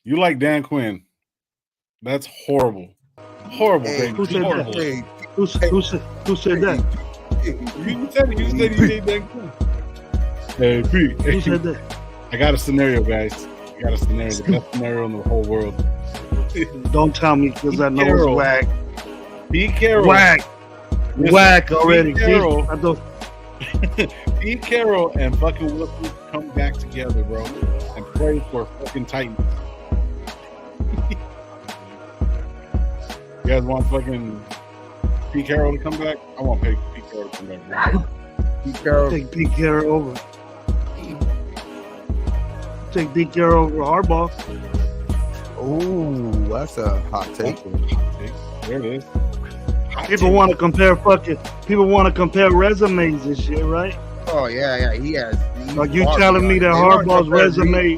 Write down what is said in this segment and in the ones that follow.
You like Dan Quinn? That's horrible. Horrible, Hey, Gravy. Who said that? Horrible. hey, Who said that? You said you hate Dan Quinn. Hey, Pete. Who said that? I got a scenario, guys. I got a scenario. The best scenario in the whole world. Don't tell me because I know Carroll. it's whack. Pete Carroll. Whack. Listen, Whack already. Pete Carroll. I don't. Pete Carroll and fucking Wilson come back together, bro, and play for fucking Titans. You guys want fucking Pete Carroll to come back? I want Pete Carroll to come back, bro. Pete Carroll. Take Pete Carroll over. Take Pete Carroll over Harbaugh. Oh, that's a hot take. There it is. People want to compare resumes and shit, right? Oh yeah, he has. Like you telling me that Harbaugh's resume?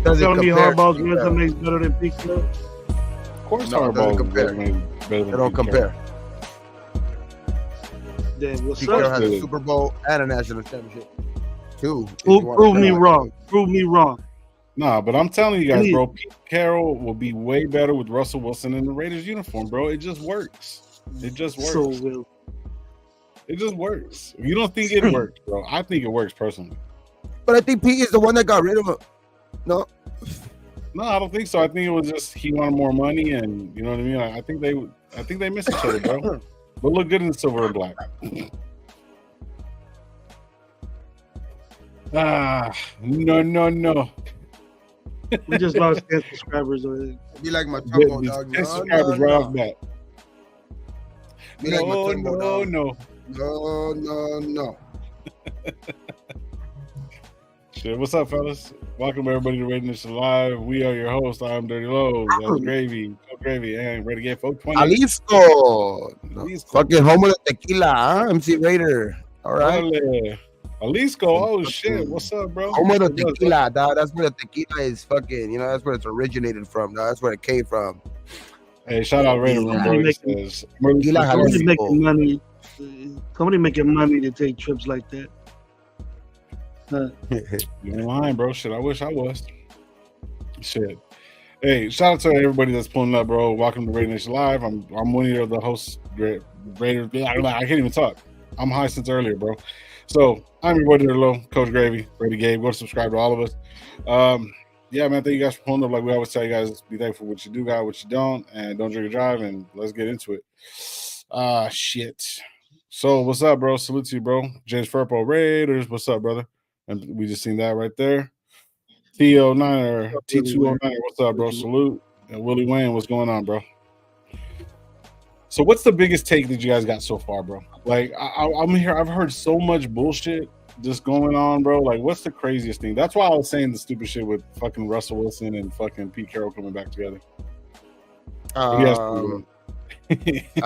Telling me Harbaugh's resume is better than Pete Carroll? Of course, No, it doesn't Harbaugh's compare. resume is better than They don't Pete compare. Then what's Pete Carroll up? has a Super Bowl and a national championship. Two. Prove me wrong. Prove me wrong. Nah, but I'm telling you guys, Please. bro, Pete Carroll will be way better with Russell Wilson in the Raiders uniform, bro. It just works. It just works. So will. It just works. If you don't think it works, bro, I think it works personally. But I think Pete is the one that got rid of him. No. No, I don't think so. I think it was just he wanted more money, and you know what I mean. I think they miss each other, bro. But look good in the silver and black. No. We just lost 10 subscribers already. Be like my tumbo dog. Ten subscribers right off bat. Be like my tumbo dog. No. No. Shit, what's up, fellas? Welcome everybody to RaiderNationLive. We are your hosts. I'm Dirty Low. That's Gravy, Coach Gravy, and Renegade 420. Jalisco. Jalisco. Fucking home of the tequila, huh? MC Raider. All right. Órale. Jalisco. Oh shit. What's up, bro? Home of the tequila, dog. That's where the tequila is fucking, that's where it's originated from, dog. That's where it came from. Hey, shout out Raider Room, bro. Tequila Somebody Jalisco. making money. Somebody making money to take trips like that. You ain't lying, bro. Shit, I wish I was. Shit. Hey, shout out to everybody that's pulling up, bro. Welcome to Raider Nation Live. I'm one of the hosts, Raider. I can't even talk. I'm high since earlier, bro. So I'm your boy Dirty Low, Coach Gravy, Brady Gabe. Go subscribe to all of us. Yeah, man. Thank you guys for pulling up. Like we always tell you guys, be thankful for what you do, guys, what you don't, and don't drink or drive. And let's get into it. Shit. So what's up, bro? Salute to you, bro. James Furpo Raiders. What's up, brother? And we just seen that right there. T09 or T209. What's up, bro? Salute. And Willie Wayne, what's going on, bro? So what's the biggest take that you guys got so far, bro? Like I'm here. I've heard so much bullshit just going on, bro. Like, what's the craziest thing? That's why I was saying the stupid shit with fucking Russell Wilson and fucking Pete Carroll coming back together. I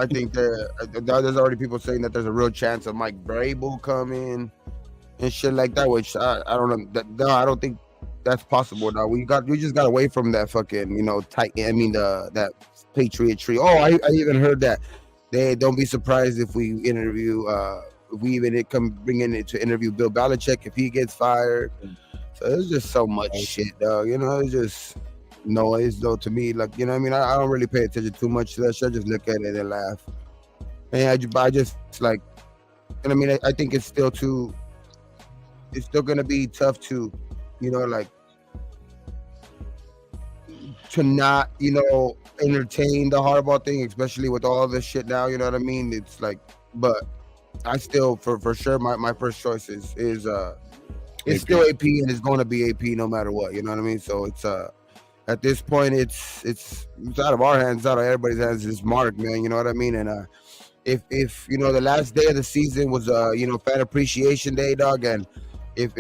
think that there's already people saying that there's a real chance of Mike Vrabel coming and shit like that, which I don't know. No, I don't think that's possible. Now we just got away from that fucking that Patriot tree. Oh, I even heard that they don't be surprised if we interview if we even come bring in it to interview Bill Belichick if he gets fired. So it's just so much shit, dog. It's just noise though to me. Like, I don't really pay attention too much to that shit. I just look at it and laugh. And I just like, I think it's still gonna be tough to, to not, entertain the Harbaugh thing, especially with all this shit now. You know what I mean? It's like, but I still, for sure, my first choice is it's still AP, and it's going to be AP no matter what. You know what I mean? So it's at this point, it's out of our hands, out of everybody's hands. It's Mark, man. You know what I mean? And if the last day of the season was fan appreciation day, dog, and if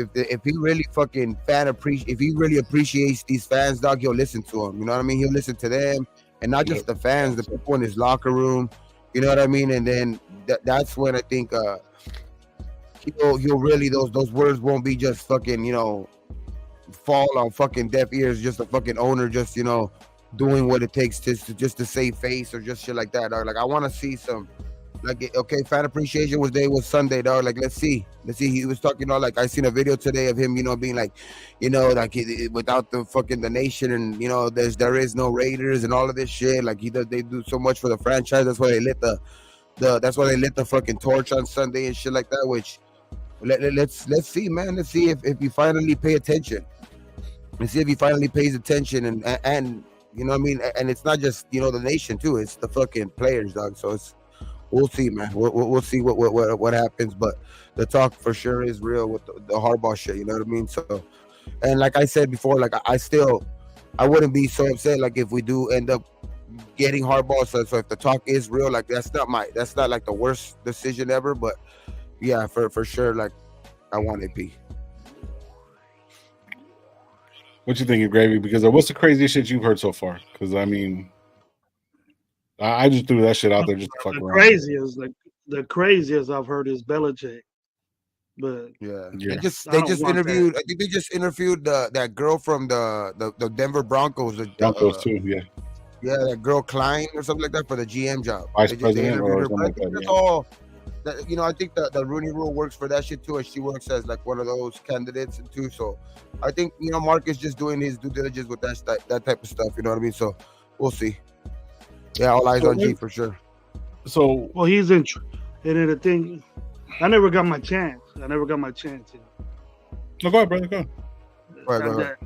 he really fucking if he really appreciates these fans, dog, he'll listen to them. You know what I mean? He'll listen to them, and not just the fans, the people in his locker room. You know what I mean? And then that's when I think he'll really those words won't be just fucking fall on fucking deaf ears. Just a fucking owner, just doing what it takes to save face or just shit like that, dog. Like I want to see some Like, okay, fan appreciation was Sunday, dog. Like, let's see. He was talking about, like, I seen a video today of him, being like, like without the nation, and there is no Raiders and all of this shit. Like, they do so much for the franchise. That's why they lit the fucking torch on Sunday and shit like that. Which let's see, man. Let's see if you finally pay attention. Let's see if he finally pays attention, and you know what I mean. And it's not just the nation too. It's the fucking players, dog. So we'll see, man. We'll see what happens, but the talk for sure is real with the Harbaugh shit. You know what I mean? So, and like I said before, like I wouldn't be so upset like if we do end up getting Harbaugh. So if the talk is real, like that's not like the worst decision ever. But yeah, for sure, like I want AP. What you think of Gravy? Because what's the craziest shit you've heard so far? Because I mean, I just threw that shit out there just to fuck around. The craziest I've heard is Belichick. But they just interviewed. I think they just interviewed that girl from the Denver Broncos. Broncos too, yeah. Yeah, that girl Klein or something like that for the GM job. Vice president or something like that. That's all. I think the Rooney Rule works for that shit too, and she works as like one of those candidates too. So I think Mark is just doing his due diligence with that type of stuff. You know what I mean? So we'll see. Yeah, all eyes on G for sure. So he's in, and then the thing, I never got my chance. No, go ahead, brother. Go ahead.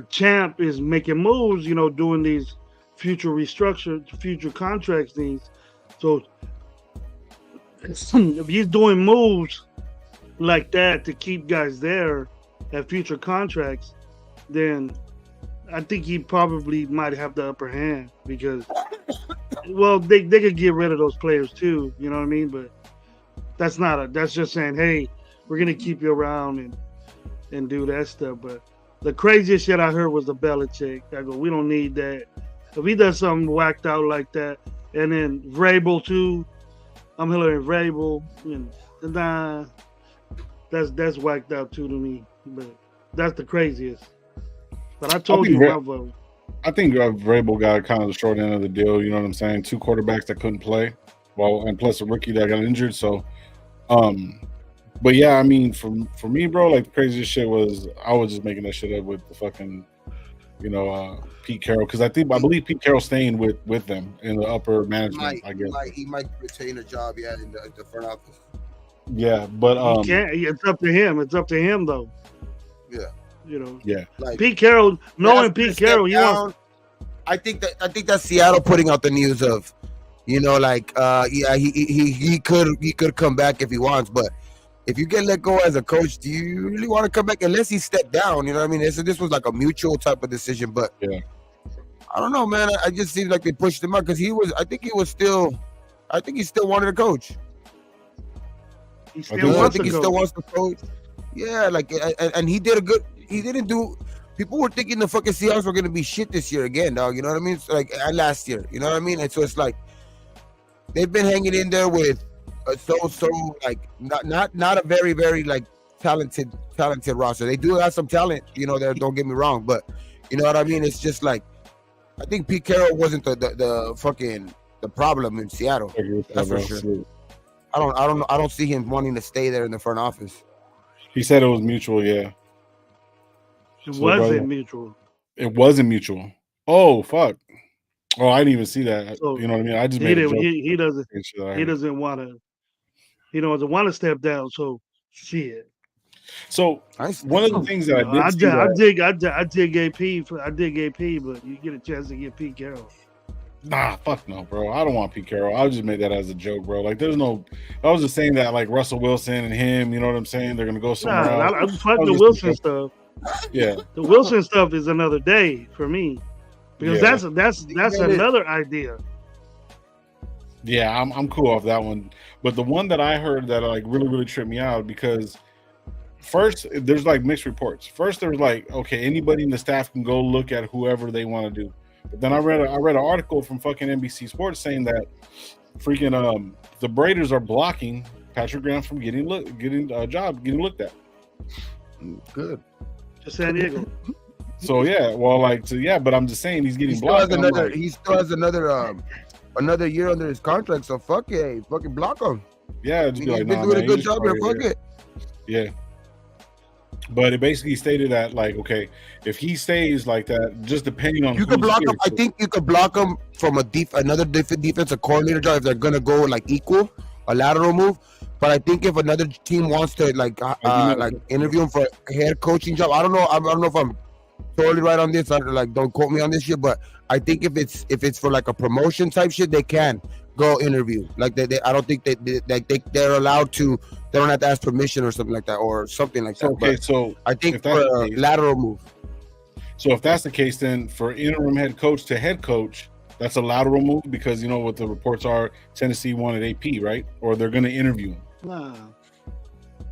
Champ is making moves, doing these future contracts things. So if he's doing moves like that to keep guys there at future contracts, then I think he probably might have the upper hand because, well, they could get rid of those players too. You know what I mean? But that's just saying, hey, we're gonna keep you around and do that stuff. But the craziest shit I heard was the Belichick. I go, we don't need that. If he does something whacked out like that, and then Vrabel too, I'm Hillary Vrabel, nah, that's whacked out too to me. But that's the craziest. But I told you my vote. I think Vrabel got kind of the short end of the deal. You know what I'm saying? 2 quarterbacks that couldn't play, and plus a rookie that got injured. So, but yeah, I mean, for me, bro, like the craziest shit was I was just making that shit up with the fucking, Pete Carroll, because I believe Pete Carroll's staying with them in the upper management. I guess he might retain a job, in the front office. Yeah, but he can't. It's up to him. It's up to him, though. Yeah. Yeah. Like Pete Carroll, knowing Pete Carroll, I think that Seattle putting out the news of, he could come back if he wants, but if you get let go as a coach, do you really want to come back unless he stepped down? You know what I mean? This was like a mutual type of decision, but yeah, I don't know, man. I just seemed like they pushed him out because I think he still wanted to coach. He still wants to coach. Yeah, like, and he did people were thinking the fucking Seahawks were going to be shit this year again, dog. You know what I mean? It's like, and last year, you know what I mean? And so it's like, they've been hanging in there with like not a very, very like talented roster. They do have some talent, there, don't get me wrong, but you know what I mean? It's just like, I think Pete Carroll wasn't the fucking the problem in Seattle. That's for sure. I don't see him wanting to stay there in the front office. He said it was mutual, yeah. It wasn't mutual. It wasn't mutual. Oh, fuck. Oh, I didn't even see that. So, you know what I mean? I just made a joke. He doesn't want to. He doesn't want to step down. So shit. So one of the things that I dig AP, but you get a chance to get Pete Carroll. Nah, fuck no, bro. I don't want Pete Carroll. I just made that as a joke, bro. Like, there's no. I was just saying that, like Russell Wilson and him. You know what I'm saying? They're gonna go somewhere else. I'm fucking the Wilson stuff. Yeah, the Wilson stuff is another day for me because that's another idea. Yeah, I'm cool off that one. But the one that I heard that like really tripped me out because first there's like mixed reports. First there was like, okay, anybody in the staff can go look at whoever they want to do. But then I read an article from fucking NBC Sports saying that freaking the Raiders are blocking Patrick Graham from getting a job, getting looked at. Good. To San Diego. So yeah, well, but I'm just saying he's getting blocked. He still has another another year under his contract. So fuck it, fucking block him. Yeah, just He's be like, been nah, doing man, a good he's job here. Fuck it. Yeah. But it basically stated that, like, okay, if he stays like that, just depending on You could block him. here, I think you could block him from another different defensive coordinator job if they're gonna go like equal, a lateral move. But I think if another team wants to like interview him for a head coaching job, I don't know. I don't know if I'm totally right on this. Like, don't quote me on this shit. But I think if it's for like a promotion type shit, they can go interview. Like I don't think they're allowed to. They don't have to ask permission or something like that, or something like that. Okay, but so I think for a lateral move. So if that's the case, then for interim head coach to head coach, that's a lateral move because you know what the reports are. Tennessee wanted AP, right? Or they're going to interview him. Nah.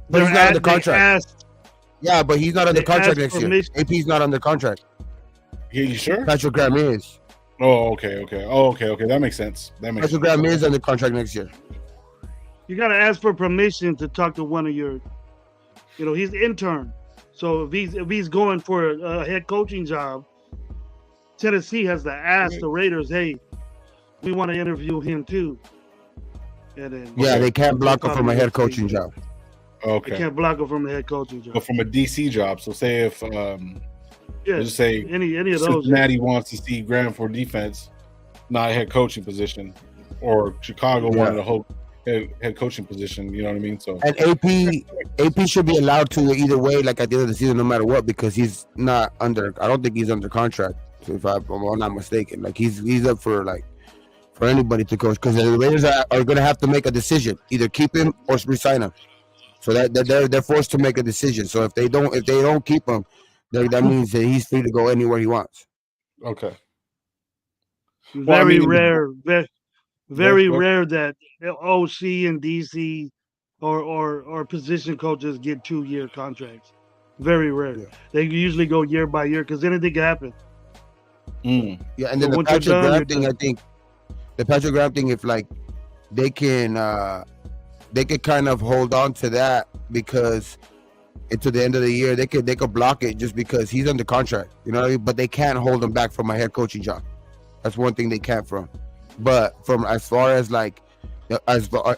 But he's not under contract. Yeah, but he's not under contract next year. AP's not under contract. Yeah, you sure? Patrick Graham is. Oh, okay. That makes sense. Patrick Graham is under contract next year. You got to ask for permission to talk to one of your, he's the intern. So if he's going for a head coaching job, Tennessee has to ask the Raiders, hey, we want to interview him too. And then they can't block him from a head coaching job. Okay. They can't block him from a head coaching job. But from a DC job. So say if just say any of those, Cincinnati wants to see Graham for defense, not a head coaching position, or Chicago wanted a whole head coaching position, you know what I mean? So and AP should be allowed to either way, like at the end of the season, no matter what, because he's not under. I don't think he's under contract, if I'm not mistaken. Like he's up for anybody to coach, because the Raiders are going to have to make a decision, either keep him or resign him. So that they're forced to make a decision. So if they don't keep him, that means that he's free to go anywhere he wants. Okay. Very rare that OC and DC or position coaches get 2-year contracts. Very rare. Yeah. They usually go year by year because anything can happen. Yeah, and then the Patrick Graham thing, I think the Patrick Graham thing, if like they can kind of hold on to that because until the end of the year they could block it just because he's under contract, you know what I mean? But they can't hold him back from a head coaching job. That's one thing they can't from. But from as far as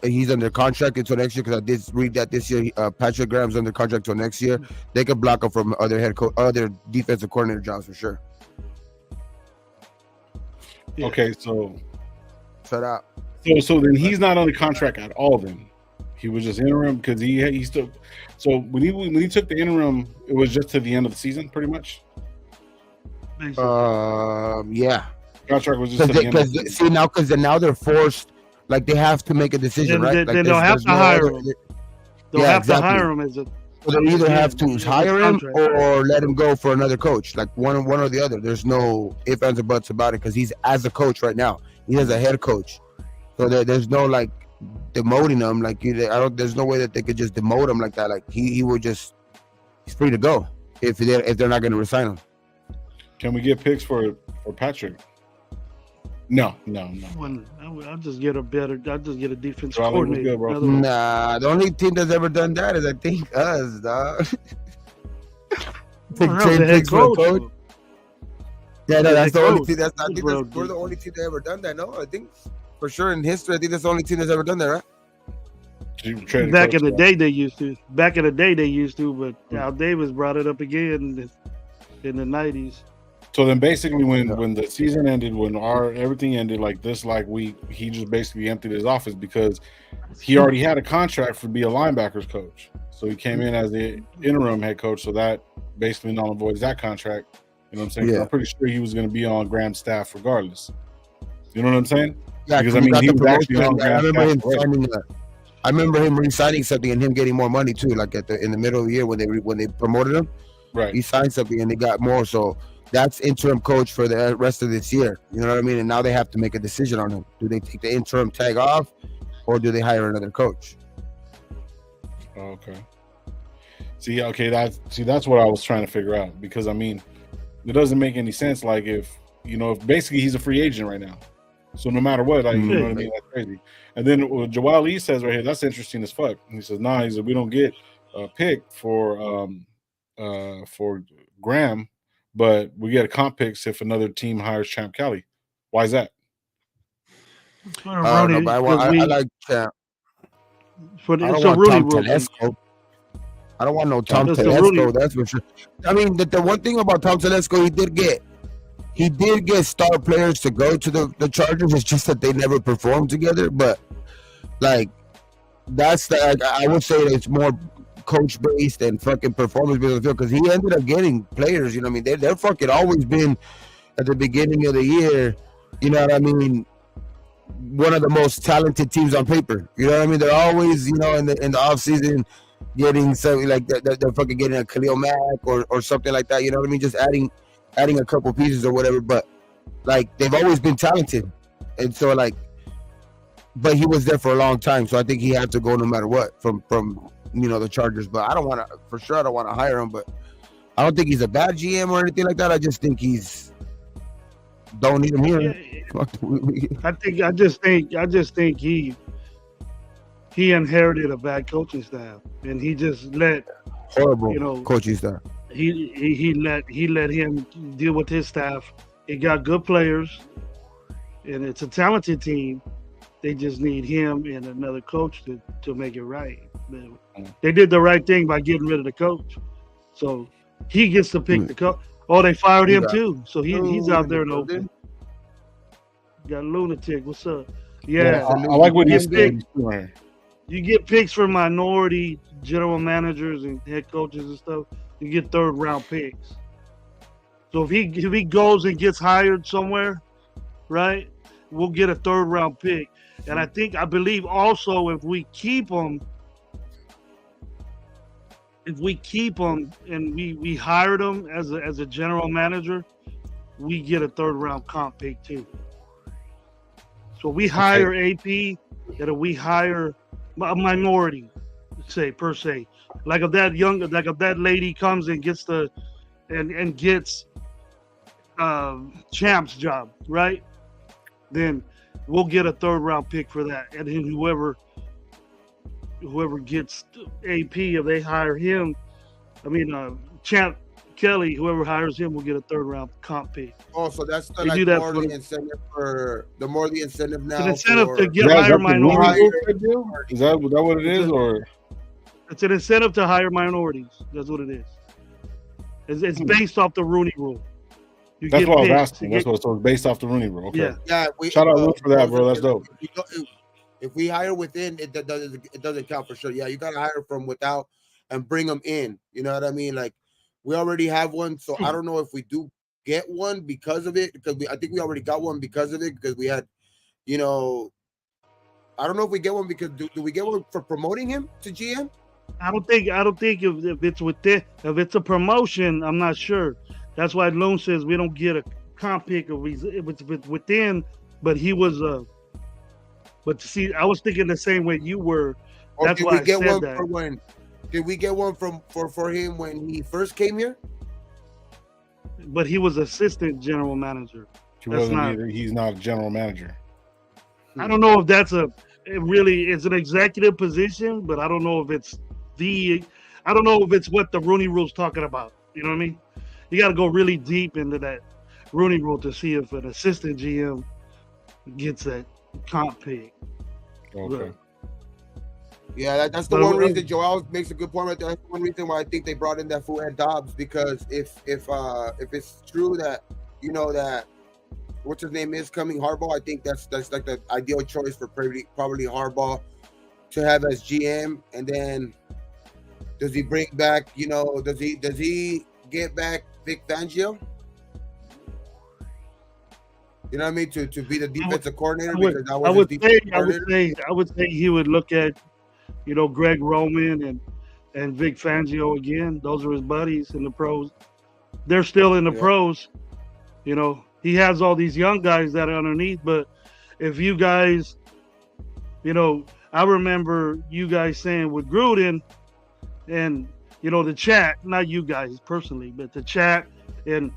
he's under contract until next year, because I did read that this year Patrick Graham's under contract until next year. They could block him from other defensive coordinator jobs for sure. Yeah. Okay, so shut up. So then he's not under contract at all. Then he was just interim because he still. So when he took the interim, it was just to the end of the season, pretty much. Yeah. Contract was just to the end of the season. See now, because now they're forced, like they have to make a decision, right? Then they'll have to hire him. They'll have to hire him as a. So they either have to hire him or let him go for another coach, like one or the other. There's no ifs, ands, or buts about it because he's as a coach right now. He is a head coach, so there's no like demoting him. Like there's no way that they could just demote him like that. Like he would just, he's free to go if they're not going to resign him. Can we get picks for Patrick? No. I'll just get a defense coordinator. Good, nah, the only team that's ever done that is I think us, dog. Trade picks for a coach. Yeah, no, that's the only team. We're the only team that ever done that. No, I think for sure in history, I think that's the only team that's ever done that, right? Back in the day, they used to. But Al Davis brought it up again in the 90s. So then basically when the season ended, when everything ended like this, like he just basically emptied his office because he already had a contract to be a linebackers coach. So he came in as the interim head coach. So that basically null and voids that contract. You know what I'm saying? Yeah. I'm pretty sure he was going to be on Graham's staff regardless. You know what I'm saying? Yeah, because he was actually on Graham's staff. I remember him re-signing something and him getting more money too. Like in the middle of the year when they promoted him, right? He signed something and they got more. So that's interim coach for the rest of this year. You know what I mean? And now they have to make a decision on him. Do they take the interim tag off or do they hire another coach? Okay. That's what I was trying to figure out, because I mean, it doesn't make any sense. Like if basically he's a free agent right now. So no matter what, like, you know what I mean? That's crazy. And then what Joel Lee says right here, that's interesting as fuck. And he says, we don't get a pick for Graham, but we get a comp picks if another team hires Champ Kelly. Why is that? For I don't know, Rooney, but because I like Champ. for I don't it's a want Rooney Tom rule. Telesco. I don't want no Tom It's a Rooney. Telesco. That's for sure. I mean, the one thing about Tom Telesco, he did get star players to go to the Chargers. It's just that they never performed together. But like, that's I would say it's more coach based and fucking performance based on the field, because he ended up getting players. You know what I mean? They're fucking always been at the beginning of the year. You know what I mean? One of the most talented teams on paper. You know what I mean? They're always, in the off season getting something like that. They're fucking getting a Khalil Mack or something like that. You know what I mean? Just adding a couple pieces or whatever. But like, they've always been talented, and so like, but he was there for a long time, so I think he had to go no matter what from the Chargers. But I don't want to hire him. But I don't think he's a bad GM or anything like that. I just think don't need him here. Yeah, I just think he inherited a bad coaching staff, and he just let horrible coaching staff. He let him deal with his staff. He got good players, and it's a talented team. They just need him and another coach to make it right. They did the right thing by getting rid of the coach, so he gets to pick the coach. Oh, they fired him too, so he's out there in the open. Got a lunatic. What's up? Yeah, I like what he's saying. You get picks for minority general managers and head coaches and stuff. You get third round picks. So if he goes and gets hired somewhere, right, we'll get a third round pick. And I believe also if we keep him and we hired him as a general manager, we get a third round comp pick too. So we hire AP, and if we hire a minority, per se, like if that lady comes and gets gets Champ's job, right? Then we'll get a third round pick for that, and then whoever gets AP, if they hire him, Champ Kelly, whoever hires him will get a third round comp pick. Oh, so that's the incentive now. It's an incentive to get higher minorities. Is that what it is, or it's an incentive to hire minorities? That's what it is. It's based off the Rooney Rule. That's what I was asking. That's what it's based off the Rooney Rule. Okay. Yeah. Shout out Luke for that, bro. That's dope. If we hire within, it doesn't count for sure. Yeah, you gotta hire from without and bring them in. You know what I mean? Like, we already have one, so I don't know if we do get one because of it. Because I think we already got one because of it. Because we had, I don't know if we get one because do we get one for promoting him to GM? I don't think if it's if it's a promotion, I'm not sure. That's why Loon says we don't get a comp pick if it's within. But he was But see, I was thinking the same way you were. That's why I said that. Did we get one for him when he first came here? But he was assistant general manager. He's not a general manager. I don't know if it's an executive position, but I don't know if it's what the Rooney Rule's talking about. You know what I mean? You got to go really deep into that Rooney Rule to see if an assistant GM gets that comp pick. Okay. Yeah, that's the one reason Joel makes a good point right there. That's one reason why I think they brought in that fool Ed Dobbs, because if it's true that that what's his name is coming, Harbaugh, I think that's like the ideal choice for probably Harbaugh to have as GM. And then does he bring back does he get back Vic Fangio? You know what I mean? To be the defensive coordinator, because I would say he would look at Greg Roman and Vic Fangio again. Those are his buddies in the pros. They're still in the pros. He has all these young guys that are underneath. But if you guys, I remember you guys saying with Gruden and the chat, not you guys personally, but the chat and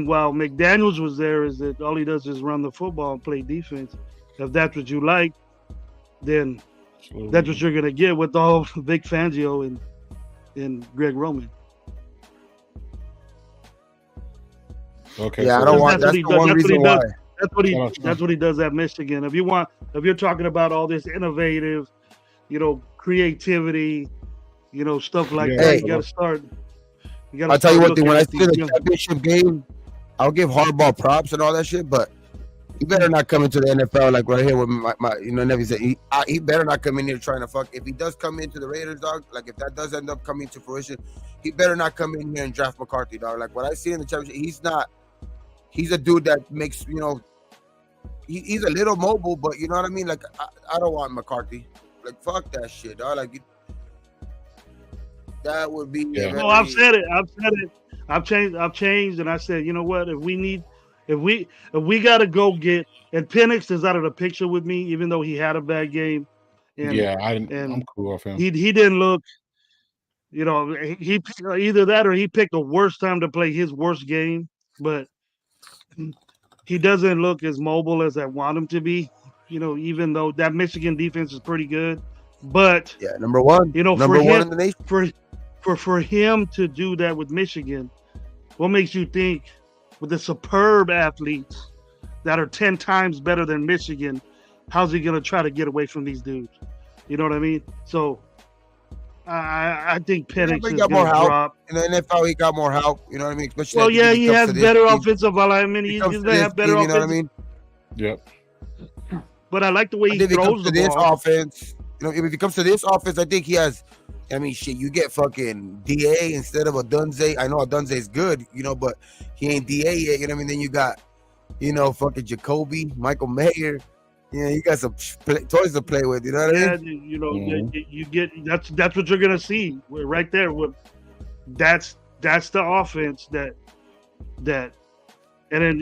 while McDaniels was there, is that all he does is run the football and play defense. If that's what you like, then that's what you're gonna get with all Vic Fangio and Greg Roman. Okay. Yeah, I don't want. That's the one reason why. That's what he does at Michigan. If you're talking about all this innovative, creativity, stuff like that, you got to start. I'll tell you one thing. When I see the championship game, I'll give Harbaugh props and all that shit, but he better not come into the NFL like right here with my Nevy said. He better not come in here trying to fuck. If he does come into the Raiders, dog, like if that does end up coming to fruition, he better not come in here and draft McCarthy, dog. Like what I see in the championship, he's a dude that makes, he's a little mobile, but you know what I mean? Like I don't want McCarthy. Like fuck that shit, dog. Like that would be. Yeah. No, I've said it. I've changed, and I said, you know what? If we got to go get, and Penix is out of the picture with me, even though he had a bad game. And, I'm cool with him. He didn't look, he either that or he picked the worst time to play his worst game, but he doesn't look as mobile as I want him to be. Even though that Michigan defense is pretty good, but number one, number one in the nation. For him to do that with Michigan, what makes you think with the superb athletes that are 10 times better than Michigan, how's he going to try to get away from these dudes? You know what I mean? So I think Penix is going to drop. In the NFL, he got more help. You know what I mean? Especially he has better offensive alignment. He's going to have better offensive. You know what I mean? Yep. But I like the way he throws the ball. Offense, if it comes to this offense, I think he has. I mean, shit, you get fucking DA instead of a Dunze. I know a Dunze is good, but he ain't DA yet. You know what I mean? Then you got, fucking Jacoby, Michael Mayer. You got some toys to play with. You know what I mean? You get that's what you're gonna see right there. That's the offense that, and then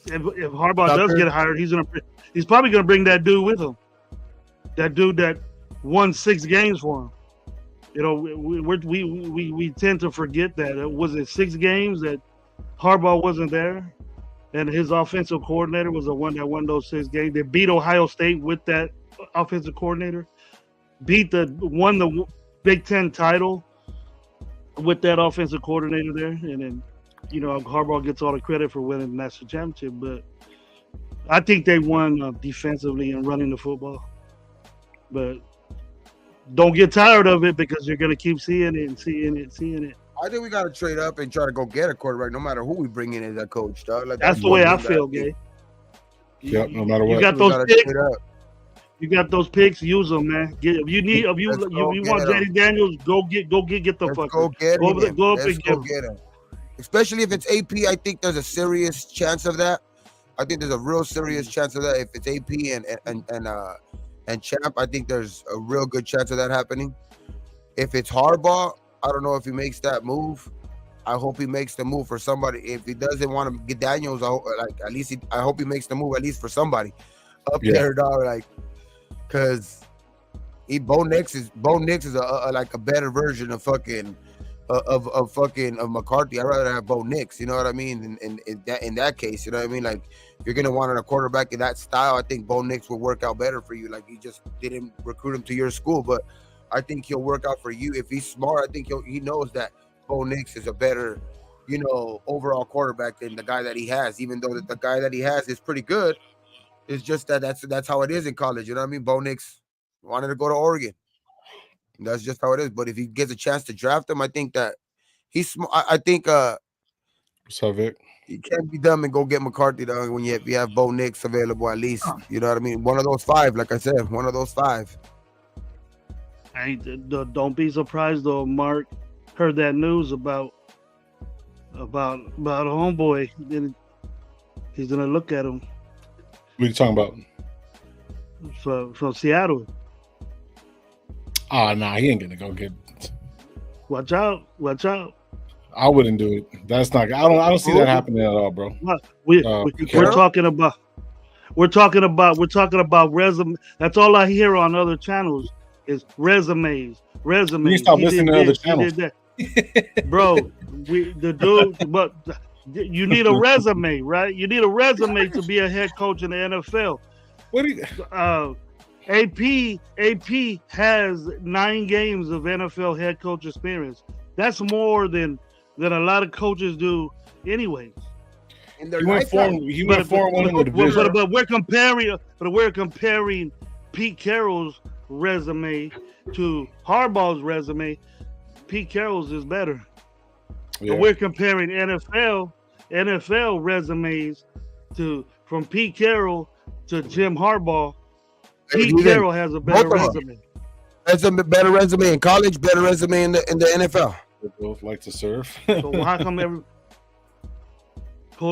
if Harbaugh does get hired, he's probably gonna bring that dude with him. That dude that won 6 games for him. We tend to forget that. Was it 6 games that Harbaugh wasn't there, and his offensive coordinator was the one that won those 6 games. They beat Ohio State with that offensive coordinator, won the Big Ten title with that offensive coordinator there, and then Harbaugh gets all the credit for winning the national championship. But I think they won defensively and running the football. But don't get tired of it because you're going to keep seeing it and seeing it and seeing it. I think we got to trade up and try to go get a quarterback no matter who we bring in as a coach, dog. Like, that's the way I feel, Gay. Yep, no matter what. You got those picks. You got those picks. Use them, man. If you want JD Daniels, go get the fucker. Go get him. Go get him. Especially if it's AP, I think there's a serious chance of that. I think there's a real serious chance of that. If it's AP and Champ, I think there's a real good chance of that happening. If it's Harbaugh, I don't know if he makes that move. I hope he makes the move for somebody. If he doesn't want to get Daniels, I hope he makes the move at least for somebody up there, dog. Like, because Bo Nix is a better version of fucking of McCarthy. I'd rather have Bo Nix, you know what I mean? In that case, you know what I mean? Like, if you're gonna want a quarterback in that style, I think Bo Nix will work out better for you. Like, you just didn't recruit him to your school, but I think he'll work out for you. If he's smart, I think he knows that Bo Nix is a better, overall quarterback than the guy that he has. Even though the guy that he has is pretty good, it's just that's how it is in college. You know what I mean? Bo Nix wanted to go to Oregon. That's just how it is. But if he gets a chance to draft him, I think that he's smart. I think what's up, Vic? You can't be dumb and go get McCarthy though if you have Bo Nix available at least. You know what I mean? One of those 5, like I said, one of those 5. Hey, don't be surprised though. Mark heard that news about a homeboy. Then he's gonna look at him. What are you talking about? From Seattle. Oh, nah, he ain't gonna go get. Watch out! I wouldn't do it. That's not. I don't see that happening at all, bro. We're talking about resume. That's all I hear on other channels is resumes. You stop listening to other channels, bro. But you need a resume, right? You need a resume to be a head coach in the NFL. What do you? AP has 9 games of NFL head coach experience. That's more than a lot of coaches do anyways. in their He went lifetime. He went 4-1 in the division. But we're comparing Pete Carroll's resume to Harbaugh's resume. Pete Carroll's is better. Yeah. But we're comparing NFL resumes from Pete Carroll to Jim Harbaugh. Pete Carroll has a better resume. Has a better resume in college, better resume in the NFL. They both like to serve. So how come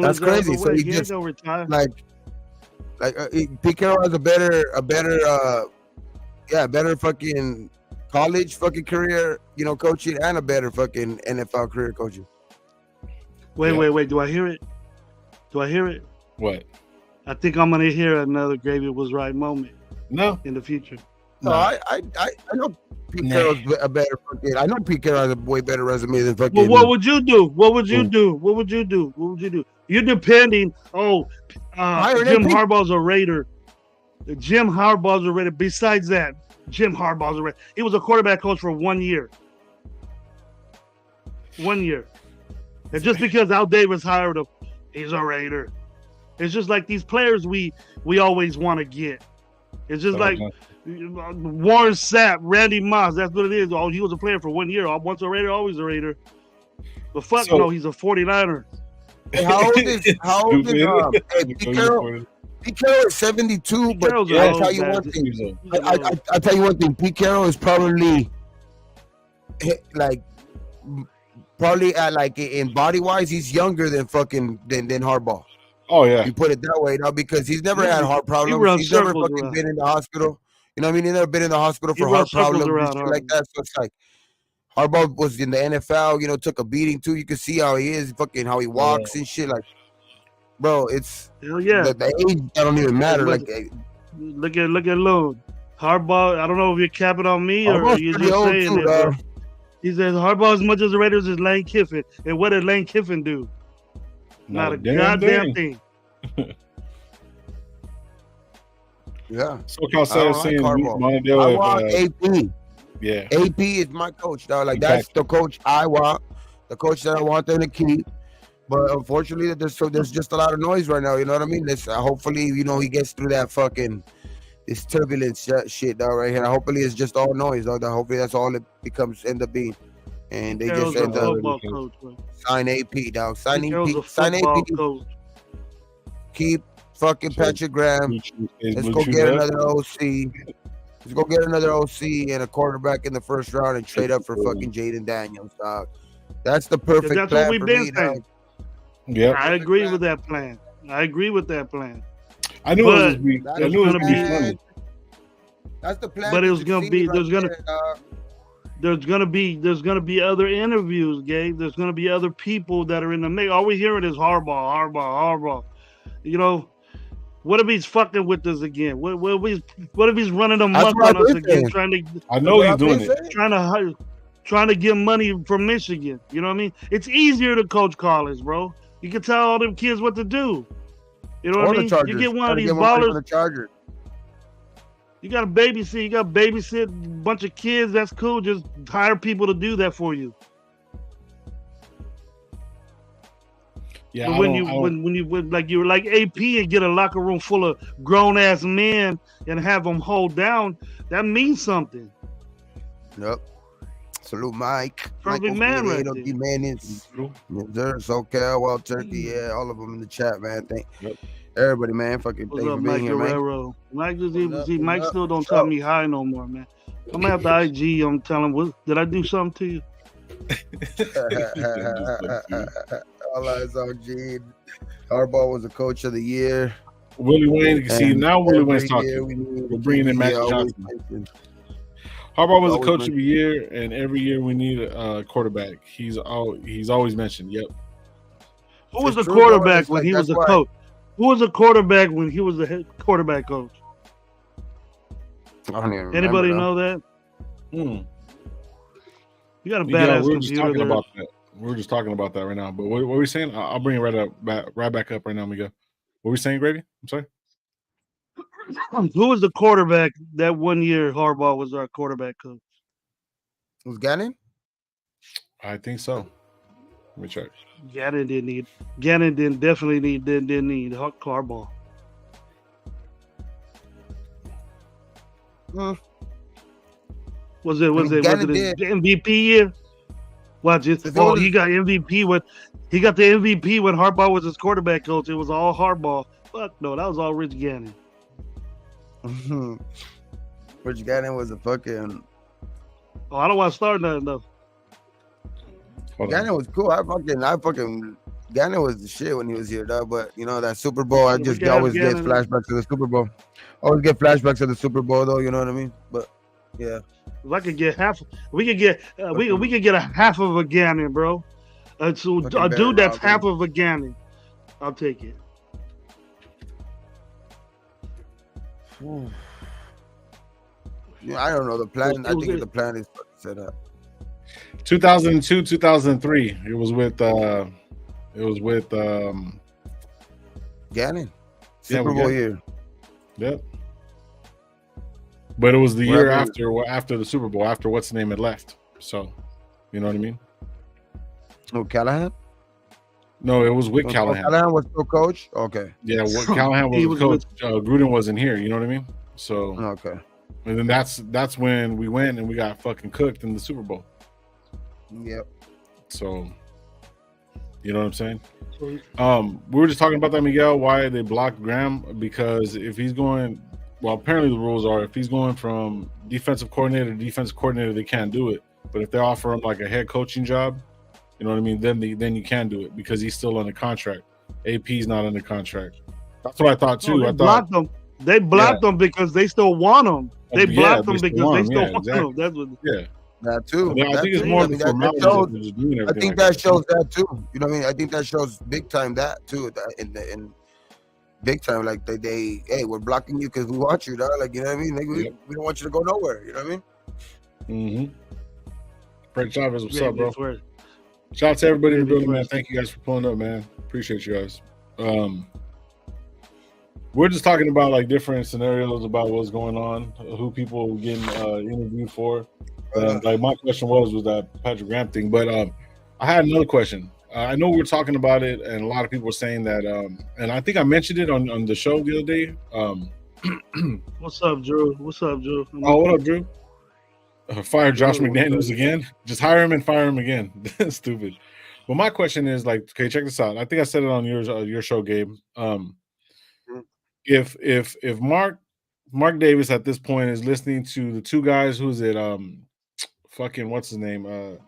That's crazy. So he just retire. Pete Carroll has a better fucking college fucking career, coaching, and a better fucking NFL career coaching. Wait. Do I hear it? What? I think I'm gonna hear another Gravy was right moment. No, in the future. No, I know Pete Carroll's a better fucking. I know Pete Carroll has a way better resume than fucking. Well, what would you do? What would you do? You're depending. Jim Harbaugh's a Raider. Jim Harbaugh's a Raider. Besides that, Jim Harbaugh's a Raider. He was a quarterback coach for 1 year. 1 year. And just because Al Davis hired him, he's a Raider. It's just like these players we always want to get. It's just like Warren Sapp, Randy Moss. That's what it is. Oh, he was a player for 1 year. Once a Raider, always a Raider. But no, he's a 49er. Hey, how old is Pete Carroll? Pete Carroll is 72, but I'll tell you one thing. I'll tell you one thing. Pete Carroll is probably in body wise, he's younger than Harbaugh. Oh yeah, you put it that way now because he's never had heart problems. He's never fucking been in the hospital. You know what I mean? He's never been in the hospital for heart problems and shit like that. So it's like Harbaugh was in the NFL. Took a beating too. You can see how he is, fucking how he walks and shit. Like, bro, it's hell yeah. The age that don't even matter. Like, look at Lone Harbaugh. I don't know if you're capping on me or you're just saying it. He says Harbaugh as much as the Raiders is Lane Kiffin. And what did Lane Kiffin do? Not a goddamn thing. Yeah. SoCal said saying I want AP. Yeah. AP is my coach, dog. Like that's the coach I want, the coach that I want them to keep. But unfortunately, there's just a lot of noise right now. You know what I mean? Hopefully, he gets through that fucking this turbulence shit, dog, right here. Hopefully, it's just all noise, dog. Hopefully, that's all it end up being. And they just end up sign AP, dog. Sign AP. Keep fucking Patrick Graham. Let's go get another OC. Let's go get another OC and a quarterback in the first round and trade up for fucking Jaden Daniels, dog. That's the perfect plan. That's what we've been saying. Yeah, I agree with that plan. I knew it was gonna be funny. That's the plan. But it was gonna be. There's gonna be other interviews, Gabe. There's gonna be other people that are in the mix. All we hearing is Harbaugh. What if he's fucking with us again? What if he's running amok on us again? I know he's doing it. Trying to get money from Michigan. You know what I mean? It's easier to coach college, bro. You can tell all them kids what to do. You know what I mean? You get one of these ballers. You got to babysit. You got to babysit a bunch of kids. That's cool. Just hire people to do that for you. Yeah, but when you're like AP and get a locker room full of grown ass men and have them hold down, that means something. Yep. Salute Mike. Perfect man, right there. SoCal, Wild Turkey, yeah, all of them in the chat, man. Everybody, man. Fucking thanks for being here, man. Mike still don't tell me hi no more, man. I'm gonna have the IG. I'm telling him, did I do something to you? All eyes on Gene. Harbaugh was the coach of the year. Willie Wayne, see now Willie Wayne's talking. We're bringing in Matt Johnson. Harbaugh was the coach of the year, and every year we need a quarterback. He's always mentioned. Yep. Who was the quarterback when he was a coach? Who was the quarterback when he was the head quarterback coach? I don't even remember. Anybody know that? You got a badass computer. We're just talking about that right now. But what are we saying? I'll bring it right back up right now, Miguel. What are we saying, Gravy? I'm sorry. Who was the quarterback that 1 year Harbaugh was our quarterback coach? Was Gannon? I think so. Let me check. Gannon didn't need Harbaugh. Was it Gannon his did. MVP year? Watch it. If it Oh, was- he got MVP when he got the MVP when Harbaugh was his quarterback coach. It was all Harbaugh. Fuck no, that was all Rich Gannon. Rich Gannon was a fucking. Oh, I don't want to start nothing though. Hold Gannon on. was cool. I fucking. Gannon was the shit when he was here, dog. But you know that Super Bowl, I We just can have always get Gannon. flashbacks to the Super Bowl. Always get flashbacks to the Super Bowl, though. You know what I mean? But yeah, If I could get half, we could get a half of a Gannon, bro. So Fucking a dude that's Barry half of a Gannon, I'll take it. yeah. I don't know the plan. I Who's think it? the plan is fucking set up. 2002, 2003. It was with Gannon, Yeah, Super we Bowl got- year. Yep. But it was the What year happened? after the Super Bowl, after what's the name had left. So, you know what I mean? Oh, Callahan. No, it was with Oh, Callahan. Callahan was still coach. Okay. Yeah, what Callahan was He the was coach. Gruden wasn't here. You know what I mean? So, Okay. and then that's when we went and we got fucking cooked in the Super Bowl. Yep. So, you know what I'm saying? So We were just talking about that, Miguel. Why they blocked Graham? Because if he's going, well, apparently the rules are if he's going from defensive coordinator to defensive coordinator, they can't do it. But if they offer him like a head coaching job, you know what I mean? Then you can do it because he's still under contract. AP's not under contract. That's what I thought too. they I thought blocked them. They blocked them because they still want them. They Yeah, blocked them they still because want they 'em. still Yeah, want exactly. them. That's what. yeah. That too. I That think it's too. more I of mean, the that formalities shows. of just doing I everything think like that shows that too. You know what I mean? I think that shows big time that too. That in big time, like they hey, we're blocking you because we want you, dog. Like you know what I mean? Like, Yep. we don't want you to go nowhere. You know what I mean? Frank Chavez, what's Yeah, up, bro? that's where- Shout out to everybody in the Yeah, building, man. that's- Thank you guys for pulling up, man. Appreciate you guys. We're just talking about like different scenarios about what's going on, who people getting interviewed for. And like my question was that Patrick Graham thing, but I had another question. I know we were talking about it, and a lot of people were saying that, and I think I mentioned it on the show the other day. What's up, Drew? What's up, Drew? Oh, what up, Drew? Fire Josh McDaniels again. Just hire him and fire him again. Stupid. Well, my question is like, okay, check this out. I think I said it on your show, Gabe. If Mark Davis at this point is listening to the two guys, who's it? Fucking what's his name?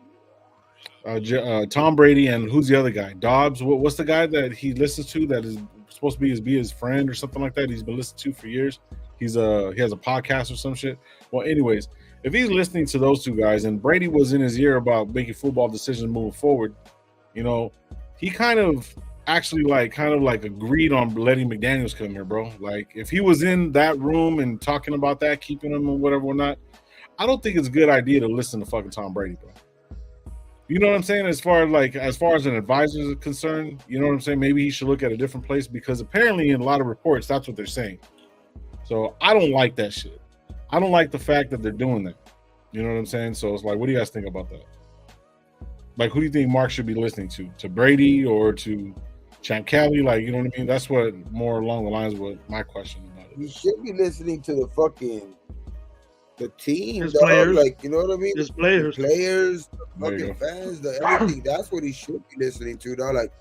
Tom Brady and who's the other guy? Dobbs. What's the guy that he listens to that is supposed to be his friend or something like that? He's been listening to for years. He has a podcast or some shit. Well, anyways, if he's listening to those two guys and Brady was in his ear about making football decisions moving forward, you know, he kind of agreed on letting McDaniels come here, bro. Like if he was in that room and talking about that, keeping him and whatever or not, I don't think it's a good idea to listen to fucking Tom Brady, bro. You know what I'm saying? As far as an advisor is concerned, you know what I'm saying? Maybe he should look at a different place because apparently in a lot of reports, that's what they're saying. So I don't like that shit. I don't like the fact that they're doing that. You know what I'm saying? So it's like, what do you guys think about that? Like, who do you think Mark should be listening to? To Brady or to Champ Kelly? Like, you know what I mean? That's what more along the lines of what my question about it. You should be listening to the team, His dog. players. Like you know what I mean? His players. The players, the There you fucking fans, everything. That's what he should be listening to, dog. Like